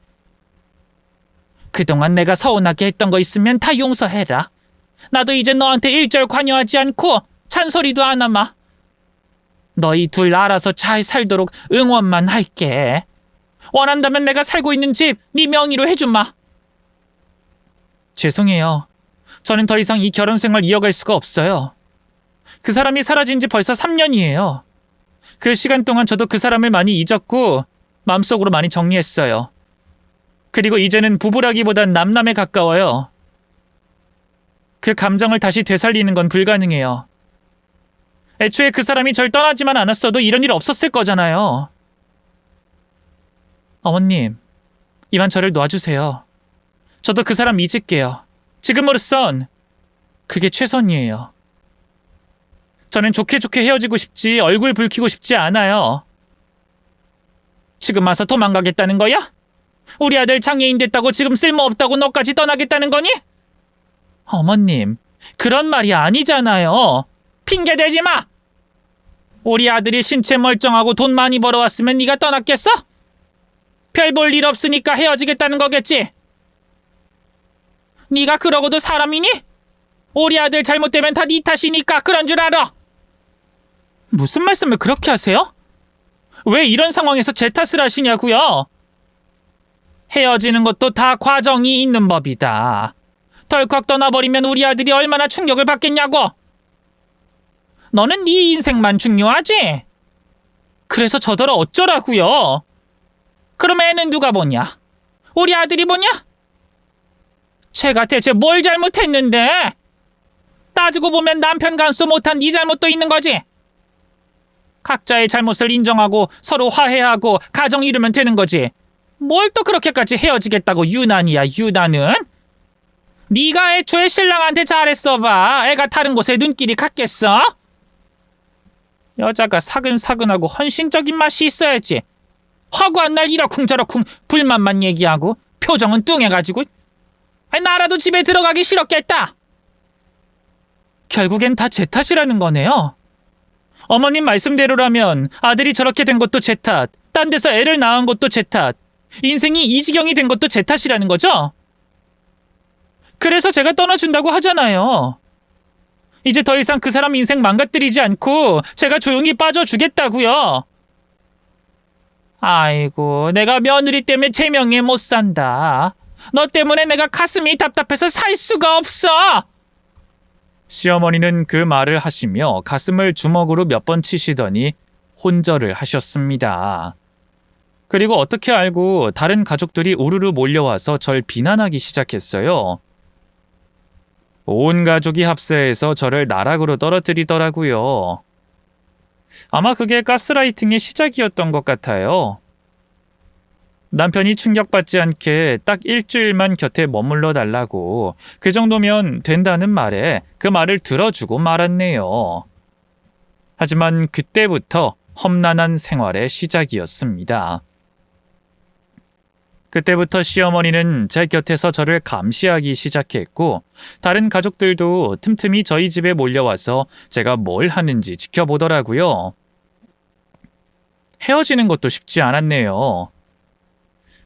그동안 내가 서운하게 했던 거 있으면 다 용서해라. 나도 이제 너한테 일절 관여하지 않고 잔소리도 안 하마. 너희 둘 알아서 잘 살도록 응원만 할게. 원한다면 내가 살고 있는 집 네 명의로 해주마. 죄송해요. 저는 더 이상 이 결혼 생활 이어갈 수가 없어요. 그 사람이 사라진 지 벌써 3년이에요. 그 시간 동안 저도 그 사람을 많이 잊었고 마음속으로 많이 정리했어요. 그리고 이제는 부부라기보단 남남에 가까워요. 그 감정을 다시 되살리는 건 불가능해요. 애초에 그 사람이 절 떠나지만 않았어도 이런 일 없었을 거잖아요. 어머님, 이만 저를 놔주세요. 저도 그 사람 잊을게요. 지금으로선 그게 최선이에요. 저는 좋게 좋게 헤어지고 싶지 얼굴 붉히고 싶지 않아요. 지금 와서 도망가겠다는 거야? 우리 아들 장애인 됐다고 지금 쓸모없다고 너까지 떠나겠다는 거니? 어머님, 그런 말이 아니잖아요. 핑계 대지 마! 우리 아들이 신체 멀쩡하고 돈 많이 벌어왔으면 네가 떠났겠어? 별 볼 일 없으니까 헤어지겠다는 거겠지? 네가 그러고도 사람이니? 우리 아들 잘못되면 다 네 탓이니까 그런 줄 알아. 무슨 말씀을 그렇게 하세요? 왜 이런 상황에서 제 탓을 하시냐고요? 헤어지는 것도 다 과정이 있는 법이다. 덜컥 떠나버리면 우리 아들이 얼마나 충격을 받겠냐고. 너는 네 인생만 중요하지? 그래서 저더러 어쩌라고요? 그럼 애는 누가 보냐? 우리 아들이 보냐? 제가 대체 뭘 잘못했는데? 따지고 보면 남편 간수 못한 네 잘못도 있는 거지. 각자의 잘못을 인정하고 서로 화해하고 가정 이루면 되는 거지. 뭘 또 그렇게까지 헤어지겠다고 유난이야, 유난은? 네가 애초에 신랑한테 잘했어 봐. 애가 다른 곳에 눈길이 갔겠어? 여자가 사근사근하고 헌신적인 맛이 있어야지. 허구한 날 이러쿵저러쿵 불만만 얘기하고 표정은 뚱해가지고. 나라도 집에 들어가기 싫었겠다. 결국엔 다 제 탓이라는 거네요. 어머님 말씀대로라면 아들이 저렇게 된 것도 제 탓, 딴 데서 애를 낳은 것도 제 탓, 인생이 이 지경이 된 것도 제 탓이라는 거죠? 그래서 제가 떠나준다고 하잖아요. 이제 더 이상 그 사람 인생 망가뜨리지 않고 제가 조용히 빠져주겠다고요. 아이고, 내가 며느리 때문에 제명에 못 산다. 너 때문에 내가 가슴이 답답해서 살 수가 없어. 시어머니는 그 말을 하시며 가슴을 주먹으로 몇 번 치시더니 혼절을 하셨습니다. 그리고 어떻게 알고 다른 가족들이 우르르 몰려와서 절 비난하기 시작했어요. 온 가족이 합세해서 저를 나락으로 떨어뜨리더라고요. 아마 그게 가스라이팅의 시작이었던 것 같아요. 남편이 충격받지 않게 딱 일주일만 곁에 머물러 달라고, 그 정도면 된다는 말에 그 말을 들어주고 말았네요. 하지만 그때부터 험난한 생활의 시작이었습니다. 그때부터 시어머니는 제 곁에서 저를 감시하기 시작했고, 다른 가족들도 틈틈이 저희 집에 몰려와서 제가 뭘 하는지 지켜보더라고요. 헤어지는 것도 쉽지 않았네요.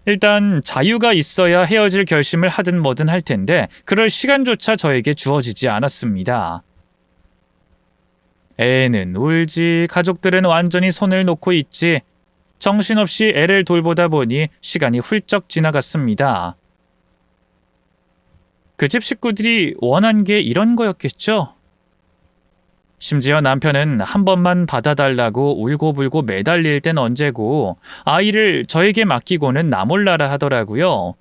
일단 자유가 있어야 헤어질 결심을 하든 뭐든 할 텐데 그럴 시간조차 저에게 주어지지 않았습니다. 애는 울지, 가족들은 완전히 손을 놓고 있지, 정신없이 애를 돌보다 보니 시간이 훌쩍 지나갔습니다. 그 집 식구들이 원한 게 이런 거였겠죠? 심지어 남편은 한 번만 받아달라고 울고불고 매달릴 땐 언제고 아이를 저에게 맡기고는 나 몰라라 하더라고요.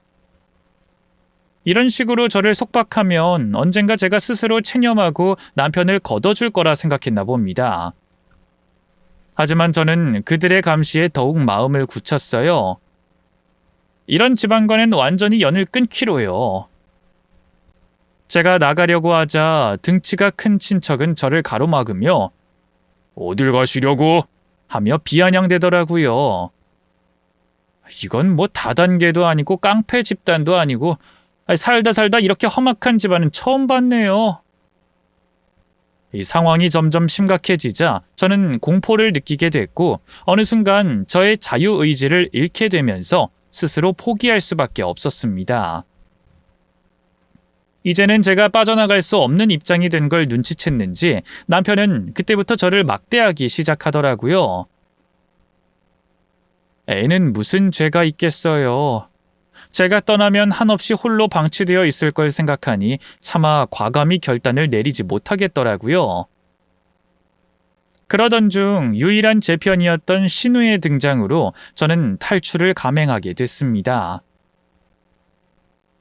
이런 식으로 저를 속박하면 언젠가 제가 스스로 체념하고 남편을 걷어줄 거라 생각했나 봅니다. 하지만 저는 그들의 감시에 더욱 마음을 굳혔어요. 이런 집안과는 완전히 연을 끊기로요. 제가 나가려고 하자 등치가 큰 친척은 저를 가로막으며 어딜 가시려고? 하며 비아냥대더라고요. 이건 뭐 다단계도 아니고 깡패 집단도 아니고 살다 이렇게 험악한 집안은 처음 봤네요. 이 상황이 점점 심각해지자 저는 공포를 느끼게 됐고 어느 순간 저의 자유의지를 잃게 되면서 스스로 포기할 수밖에 없었습니다. 이제는 제가 빠져나갈 수 없는 입장이 된 걸 눈치챘는지 남편은 그때부터 저를 막대하기 시작하더라고요. 애는 무슨 죄가 있겠어요. 제가 떠나면 한없이 홀로 방치되어 있을 걸 생각하니 차마 과감히 결단을 내리지 못하겠더라고요. 그러던 중 유일한 제 편이었던 신우의 등장으로 저는 탈출을 감행하게 됐습니다.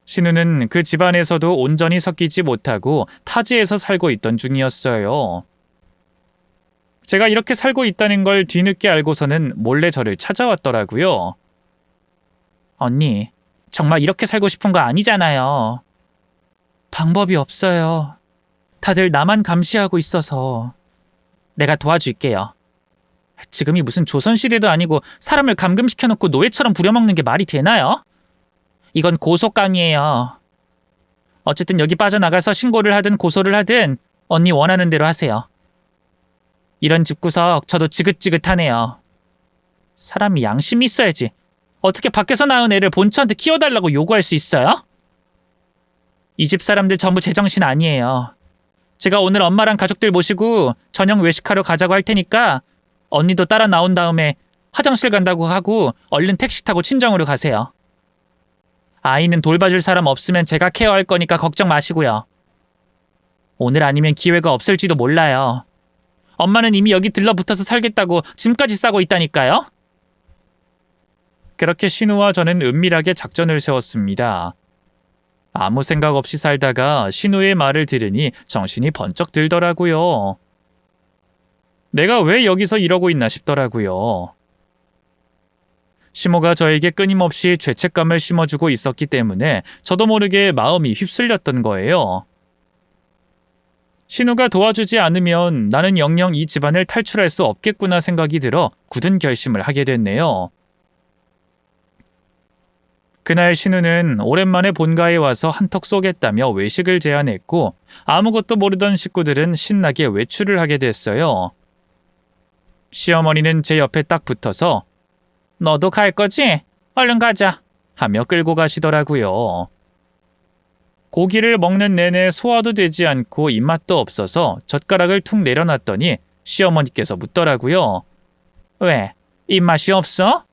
신우는 그 집안에서도 온전히 섞이지 못하고 타지에서 살고 있던 중이었어요. 제가 이렇게 살고 있다는 걸 뒤늦게 알고서는 몰래 저를 찾아왔더라고요. 언니, 정말 이렇게 살고 싶은 거 아니잖아요. 방법이 없어요. 다들 나만 감시하고 있어서. 내가 도와줄게요. 지금이 무슨 조선시대도 아니고 사람을 감금시켜놓고 노예처럼 부려먹는 게 말이 되나요? 이건 고속감이에요. 어쨌든 여기 빠져나가서 신고를 하든 고소를 하든 언니 원하는 대로 하세요. 이런 집구석 저도 지긋지긋하네요. 사람이 양심이 있어야지. 어떻게 밖에서 낳은 애를 본처한테 키워달라고 요구할 수 있어요? 이 집 사람들 전부 제정신 아니에요. 제가 오늘 엄마랑 가족들 모시고 저녁 외식하러 가자고 할 테니까 언니도 따라 나온 다음에 화장실 간다고 하고 얼른 택시 타고 친정으로 가세요. 아이는 돌봐줄 사람 없으면 제가 케어할 거니까 걱정 마시고요. 오늘 아니면 기회가 없을지도 몰라요. 엄마는 이미 여기 들러붙어서 살겠다고 짐까지 싸고 있다니까요. 그렇게 신우와 저는 은밀하게 작전을 세웠습니다. 아무 생각 없이 살다가 신우의 말을 들으니 정신이 번쩍 들더라고요. 내가 왜 여기서 이러고 있나 싶더라고요. 시모가 저에게 끊임없이 죄책감을 심어주고 있었기 때문에 저도 모르게 마음이 휩쓸렸던 거예요. 신우가 도와주지 않으면 나는 영영 이 집안을 탈출할 수 없겠구나 생각이 들어 굳은 결심을 하게 됐네요. 그날 신우는 오랜만에 본가에 와서 한턱 쏘겠다며 외식을 제안했고 아무것도 모르던 식구들은 신나게 외출을 하게 됐어요. 시어머니는 제 옆에 딱 붙어서 너도 갈 거지? 얼른 가자 하며 끌고 가시더라고요. 고기를 먹는 내내 소화도 되지 않고 입맛도 없어서 젓가락을 툭 내려놨더니 시어머니께서 묻더라고요. 왜? 입맛이 없어?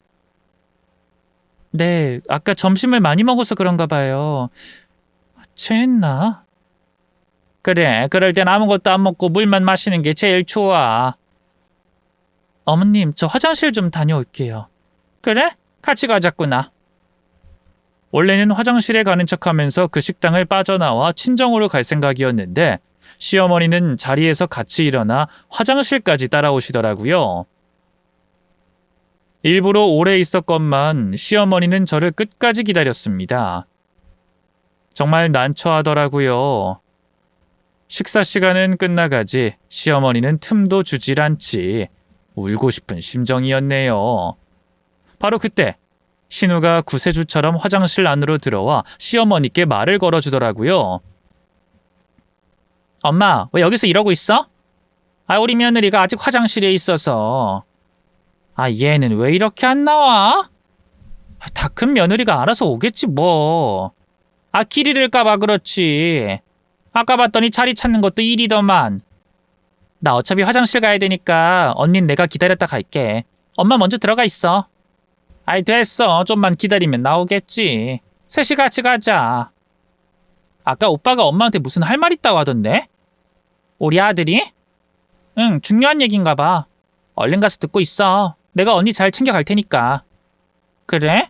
네, 아까 점심을 많이 먹어서 그런가 봐요. 체했나? 그래, 그럴 땐 아무것도 안 먹고 물만 마시는 게 제일 좋아. 어머님, 저 화장실 좀 다녀올게요. 그래? 같이 가자꾸나. 원래는 화장실에 가는 척하면서 그 식당을 빠져나와 친정으로 갈 생각이었는데 시어머니는 자리에서 같이 일어나 화장실까지 따라오시더라고요. 일부러 오래 있었건만 시어머니는 저를 끝까지 기다렸습니다. 정말 난처하더라고요. 식사 시간은 끝나가지 시어머니는 틈도 주질 않지 울고 싶은 심정이었네요. 바로 그때 신우가 구세주처럼 화장실 안으로 들어와 시어머니께 말을 걸어주더라고요. 엄마, 왜 여기서 이러고 있어? 우리 며느리가 아직 화장실에 있어서. 얘는 왜 이렇게 안 나와? 다 큰 며느리가 알아서 오겠지 뭐. 길 잃을까봐 그렇지. 아까 봤더니 자리 찾는 것도 일이더만. 나 어차피 화장실 가야 되니까 언닌 내가 기다렸다 갈게. 엄마 먼저 들어가 있어. 됐어. 좀만 기다리면 나오겠지. 셋이 같이 가자. 아까 오빠가 엄마한테 무슨 할 말 있다고 하던데? 우리 아들이? 응, 중요한 얘긴가 봐. 얼른 가서 듣고 있어. 내가 언니 잘 챙겨갈 테니까. 그래?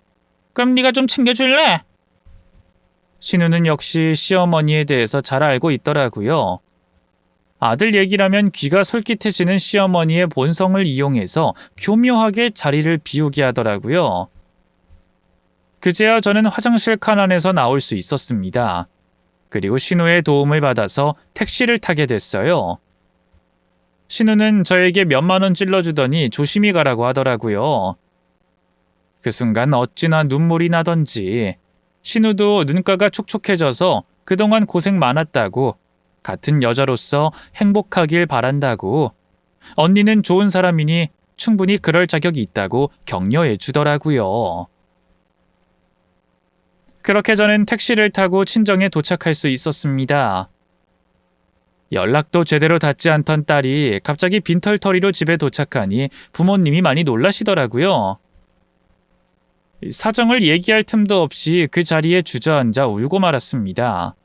그럼 네가 좀 챙겨줄래? 신우는 역시 시어머니에 대해서 잘 알고 있더라고요. 아들 얘기라면 귀가 솔깃해지는 시어머니의 본성을 이용해서 교묘하게 자리를 비우게 하더라고요. 그제야 저는 화장실 칸 안에서 나올 수 있었습니다. 그리고 신우의 도움을 받아서 택시를 타게 됐어요. 신우는 저에게 몇만 원 찔러주더니 조심히 가라고 하더라고요. 그 순간 어찌나 눈물이 나던지 신우도 눈가가 촉촉해져서 그동안 고생 많았다고 같은 여자로서 행복하길 바란다고 언니는 좋은 사람이니 충분히 그럴 자격이 있다고 격려해 주더라고요. 그렇게 저는 택시를 타고 친정에 도착할 수 있었습니다. 연락도 제대로 닿지 않던 딸이 갑자기 빈털터리로 집에 도착하니 부모님이 많이 놀라시더라고요. 사정을 얘기할 틈도 없이 그 자리에 주저앉아 울고 말았습니다.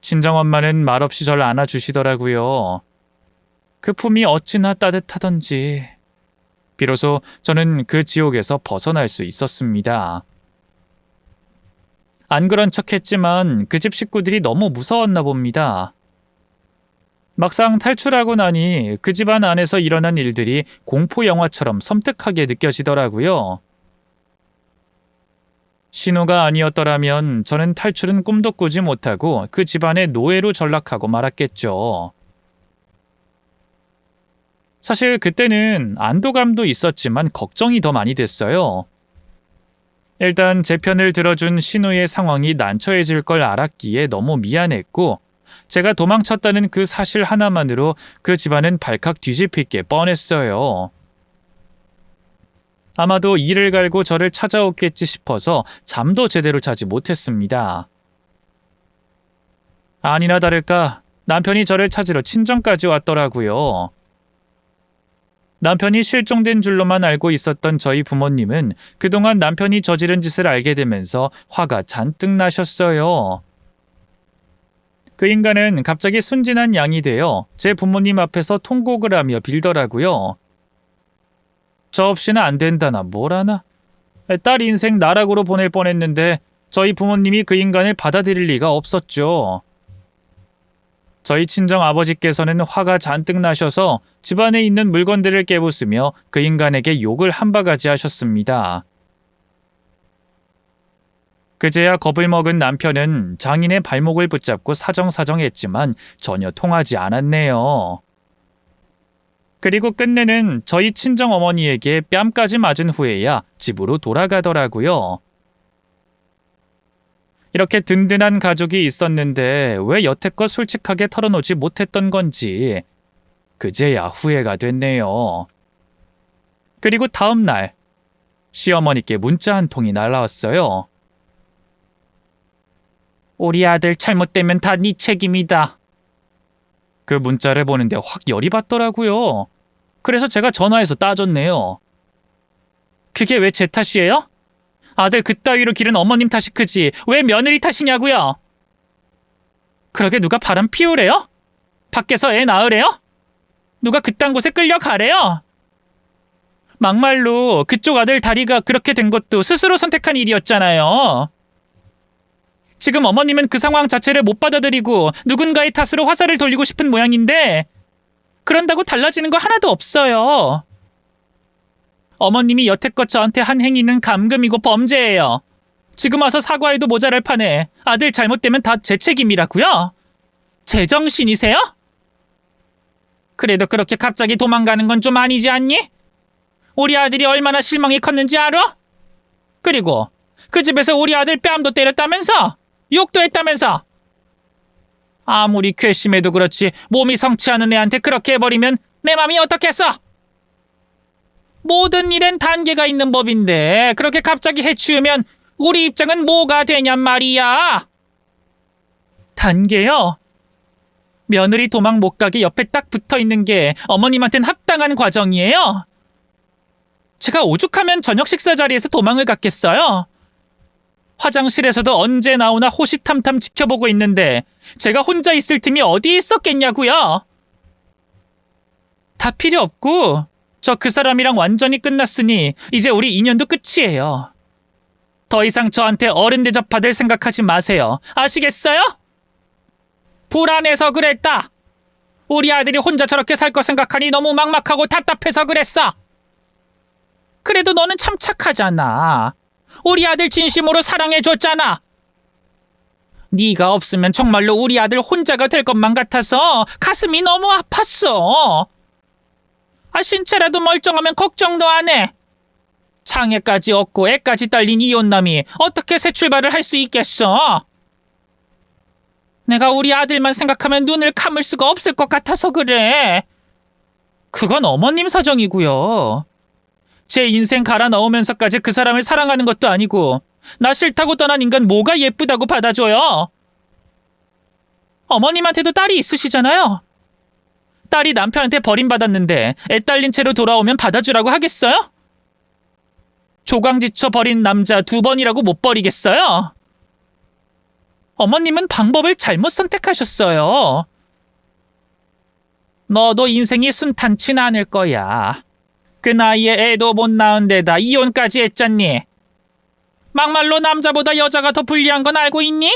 친정엄마는 말없이 저를 안아주시더라고요. 그 품이 어찌나 따뜻하던지 비로소 저는 그 지옥에서 벗어날 수 있었습니다. 안 그런 척했지만 그 집 식구들이 너무 무서웠나 봅니다. 막상 탈출하고 나니 그 집안 안에서 일어난 일들이 공포 영화처럼 섬뜩하게 느껴지더라고요. 신우가 아니었더라면 저는 탈출은 꿈도 꾸지 못하고 그 집안의 노예로 전락하고 말았겠죠. 사실 그때는 안도감도 있었지만 걱정이 더 많이 됐어요. 일단 제 편을 들어준 신우의 상황이 난처해질 걸 알았기에 너무 미안했고, 제가 도망쳤다는 그 사실 하나만으로 그 집안은 발칵 뒤집힐 게 뻔했어요. 아마도 이를 갈고 저를 찾아오겠지 싶어서 잠도 제대로 자지 못했습니다. 아니나 다를까 남편이 저를 찾으러 친정까지 왔더라고요. 남편이 실종된 줄로만 알고 있었던 저희 부모님은 그동안 남편이 저지른 짓을 알게 되면서 화가 잔뜩 나셨어요. 그 인간은 갑자기 순진한 양이 되어 제 부모님 앞에서 통곡을 하며 빌더라고요. 저 없이는 안 된다나 뭐라나. 딸 인생 나락으로 보낼 뻔했는데 저희 부모님이 그 인간을 받아들일 리가 없었죠. 저희 친정 아버지께서는 화가 잔뜩 나셔서 집안에 있는 물건들을 깨부수며 그 인간에게 욕을 한 바가지 하셨습니다. 그제야 겁을 먹은 남편은 장인의 발목을 붙잡고 사정사정했지만 전혀 통하지 않았네요. 그리고 끝내는 저희 친정 어머니에게 뺨까지 맞은 후에야 집으로 돌아가더라고요. 이렇게 든든한 가족이 있었는데 왜 여태껏 솔직하게 털어놓지 못했던 건지 그제야 후회가 됐네요. 그리고 다음 날 시어머니께 문자 한 통이 날라왔어요. 우리 아들 잘못되면 다 네 책임이다. 그 문자를 보는데 확 열이 받더라고요. 그래서 제가 전화해서 따졌네요. 그게 왜 제 탓이에요? 아들 그따위로 기른 어머님 탓이 크지 왜 며느리 탓이냐고요? 그러게 누가 바람 피우래요? 밖에서 애 낳으래요? 누가 그딴 곳에 끌려가래요? 막말로 그쪽 아들 다리가 그렇게 된 것도 스스로 선택한 일이었잖아요. 지금 어머님은 그 상황 자체를 못 받아들이고 누군가의 탓으로 화살을 돌리고 싶은 모양인데 그런다고 달라지는 거 하나도 없어요. 어머님이 여태껏 저한테 한 행위는 감금이고 범죄예요. 지금 와서 사과해도 모자랄 판에 아들 잘못되면 다 제 책임이라고요? 제정신이세요? 그래도 그렇게 갑자기 도망가는 건 좀 아니지 않니? 우리 아들이 얼마나 실망이 컸는지 알아? 그리고 그 집에서 우리 아들 뺨도 때렸다면서? 욕도 했다면서? 아무리 괘씸해도 그렇지 몸이 성치 않은 애한테 그렇게 해버리면 내 맘이 어떻겠어? 모든 일엔 단계가 있는 법인데 그렇게 갑자기 해치우면 우리 입장은 뭐가 되냔 말이야. 단계요? 며느리 도망 못 가게 옆에 딱 붙어있는 게 어머님한텐 합당한 과정이에요? 제가 오죽하면 저녁 식사 자리에서 도망을 갔겠어요? 화장실에서도 언제 나오나 호시탐탐 지켜보고 있는데 제가 혼자 있을 틈이 어디 있었겠냐고요? 다 필요 없고 저 그 사람이랑 완전히 끝났으니 이제 우리 인연도 끝이에요. 더 이상 저한테 어른 대접받을 생각하지 마세요. 아시겠어요? 불안해서 그랬다. 우리 아들이 혼자 저렇게 살 거 생각하니 너무 막막하고 답답해서 그랬어. 그래도 너는 참 착하잖아. 우리 아들 진심으로 사랑해줬잖아. 네가 없으면 정말로 우리 아들 혼자가 될 것만 같아서 가슴이 너무 아팠어. 신체라도 멀쩡하면 걱정도 안 해. 장애까지 얻고 애까지 딸린 이혼남이 어떻게 새 출발을 할 수 있겠어? 내가 우리 아들만 생각하면 눈을 감을 수가 없을 것 같아서 그래. 그건 어머님 사정이고요. 제 인생 갈아 넣으면서까지 그 사람을 사랑하는 것도 아니고 나 싫다고 떠난 인간 뭐가 예쁘다고 받아줘요? 어머님한테도 딸이 있으시잖아요. 딸이 남편한테 버림받았는데 애 딸린 채로 돌아오면 받아주라고 하겠어요? 조강지쳐 버린 남자 2번이라고 못 버리겠어요? 어머님은 방법을 잘못 선택하셨어요. 너도 인생이 순탄치 않을 거야. 그 나이에 애도 못 낳은 데다 이혼까지 했잖니. 막말로 남자보다 여자가 더 불리한 건 알고 있니?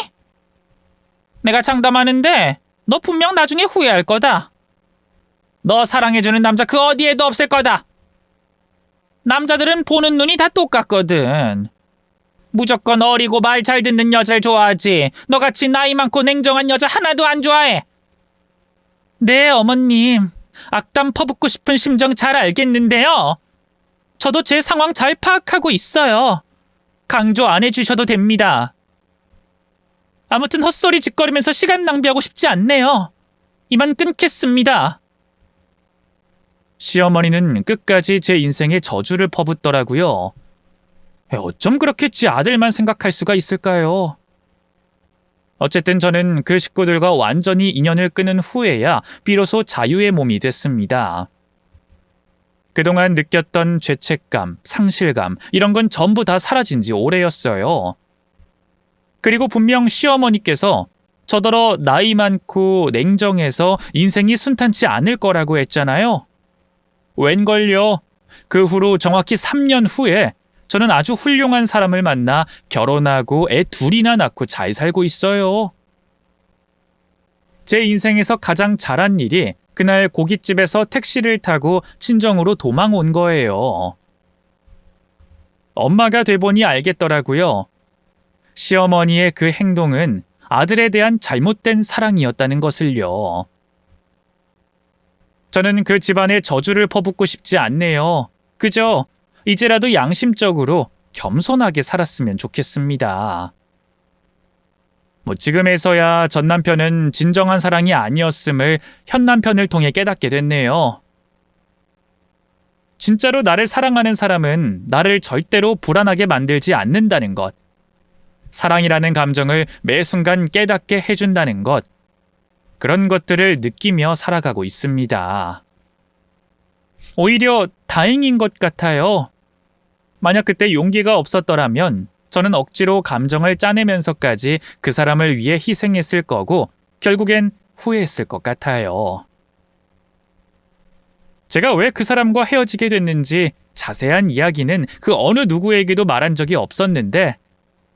내가 장담하는데 너 분명 나중에 후회할 거다. 너 사랑해주는 남자 그 어디에도 없을 거다. 남자들은 보는 눈이 다 똑같거든. 무조건 어리고 말 잘 듣는 여자를 좋아하지 너같이 나이 많고 냉정한 여자 하나도 안 좋아해. 네, 어머님. 악담 퍼붓고 싶은 심정 잘 알겠는데요. 저도 제 상황 잘 파악하고 있어요. 강조 안 해주셔도 됩니다. 아무튼 헛소리 짓거리면서 시간 낭비하고 싶지 않네요. 이만 끊겠습니다. 시어머니는 끝까지 제 인생에 저주를 퍼붓더라고요. 어쩜 그렇게 지 아들만 생각할 수가 있을까요? 어쨌든 저는 그 식구들과 완전히 인연을 끊은 후에야 비로소 자유의 몸이 됐습니다. 그동안 느꼈던 죄책감, 상실감 이런 건 전부 다 사라진 지 오래였어요. 그리고 분명 시어머니께서 저더러 나이 많고 냉정해서 인생이 순탄치 않을 거라고 했잖아요. 웬걸요? 그 후로 정확히 3년 후에 저는 아주 훌륭한 사람을 만나 결혼하고 애 둘이나 낳고 잘 살고 있어요. 제 인생에서 가장 잘한 일이 그날 고깃집에서 택시를 타고 친정으로 도망 온 거예요. 엄마가 돼보니 알겠더라고요. 시어머니의 그 행동은 아들에 대한 잘못된 사랑이었다는 것을요. 저는 그 집안에 저주를 퍼붓고 싶지 않네요. 그저 이제라도 양심적으로 겸손하게 살았으면 좋겠습니다. 지금에서야 전 남편은 진정한 사랑이 아니었음을 현 남편을 통해 깨닫게 됐네요. 진짜로 나를 사랑하는 사람은 나를 절대로 불안하게 만들지 않는다는 것. 사랑이라는 감정을 매 순간 깨닫게 해준다는 것. 그런 것들을 느끼며 살아가고 있습니다. 오히려 다행인 것 같아요. 만약 그때 용기가 없었더라면 저는 억지로 감정을 짜내면서까지 그 사람을 위해 희생했을 거고 결국엔 후회했을 것 같아요. 제가 왜 그 사람과 헤어지게 됐는지 자세한 이야기는 그 어느 누구에게도 말한 적이 없었는데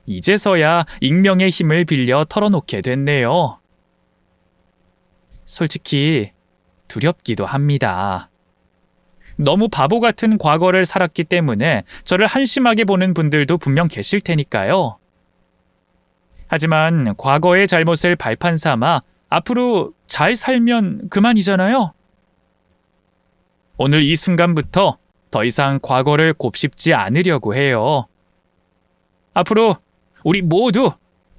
이제서야 익명의 힘을 빌려 털어놓게 됐네요. 솔직히 두렵기도 합니다. 너무 바보 같은 과거를 살았기 때문에 저를 한심하게 보는 분들도 분명 계실 테니까요. 하지만 과거의 잘못을 발판 삼아 앞으로 잘 살면 그만이잖아요. 오늘 이 순간부터 더 이상 과거를 곱씹지 않으려고 해요. 앞으로 우리 모두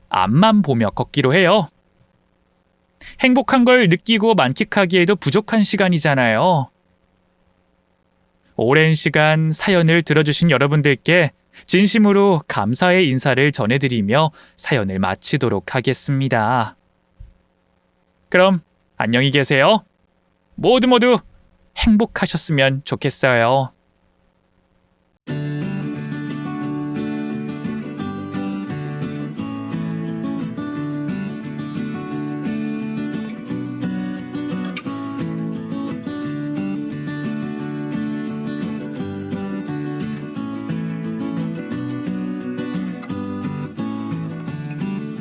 앞만 보며 걷기로 해요. 행복한 걸 느끼고 만끽하기에도 부족한 시간이잖아요. 오랜 시간 사연을 들어주신 여러분들께 진심으로 감사의 인사를 전해드리며 사연을 마치도록 하겠습니다. 그럼 안녕히 계세요. 모두 행복하셨으면 좋겠어요.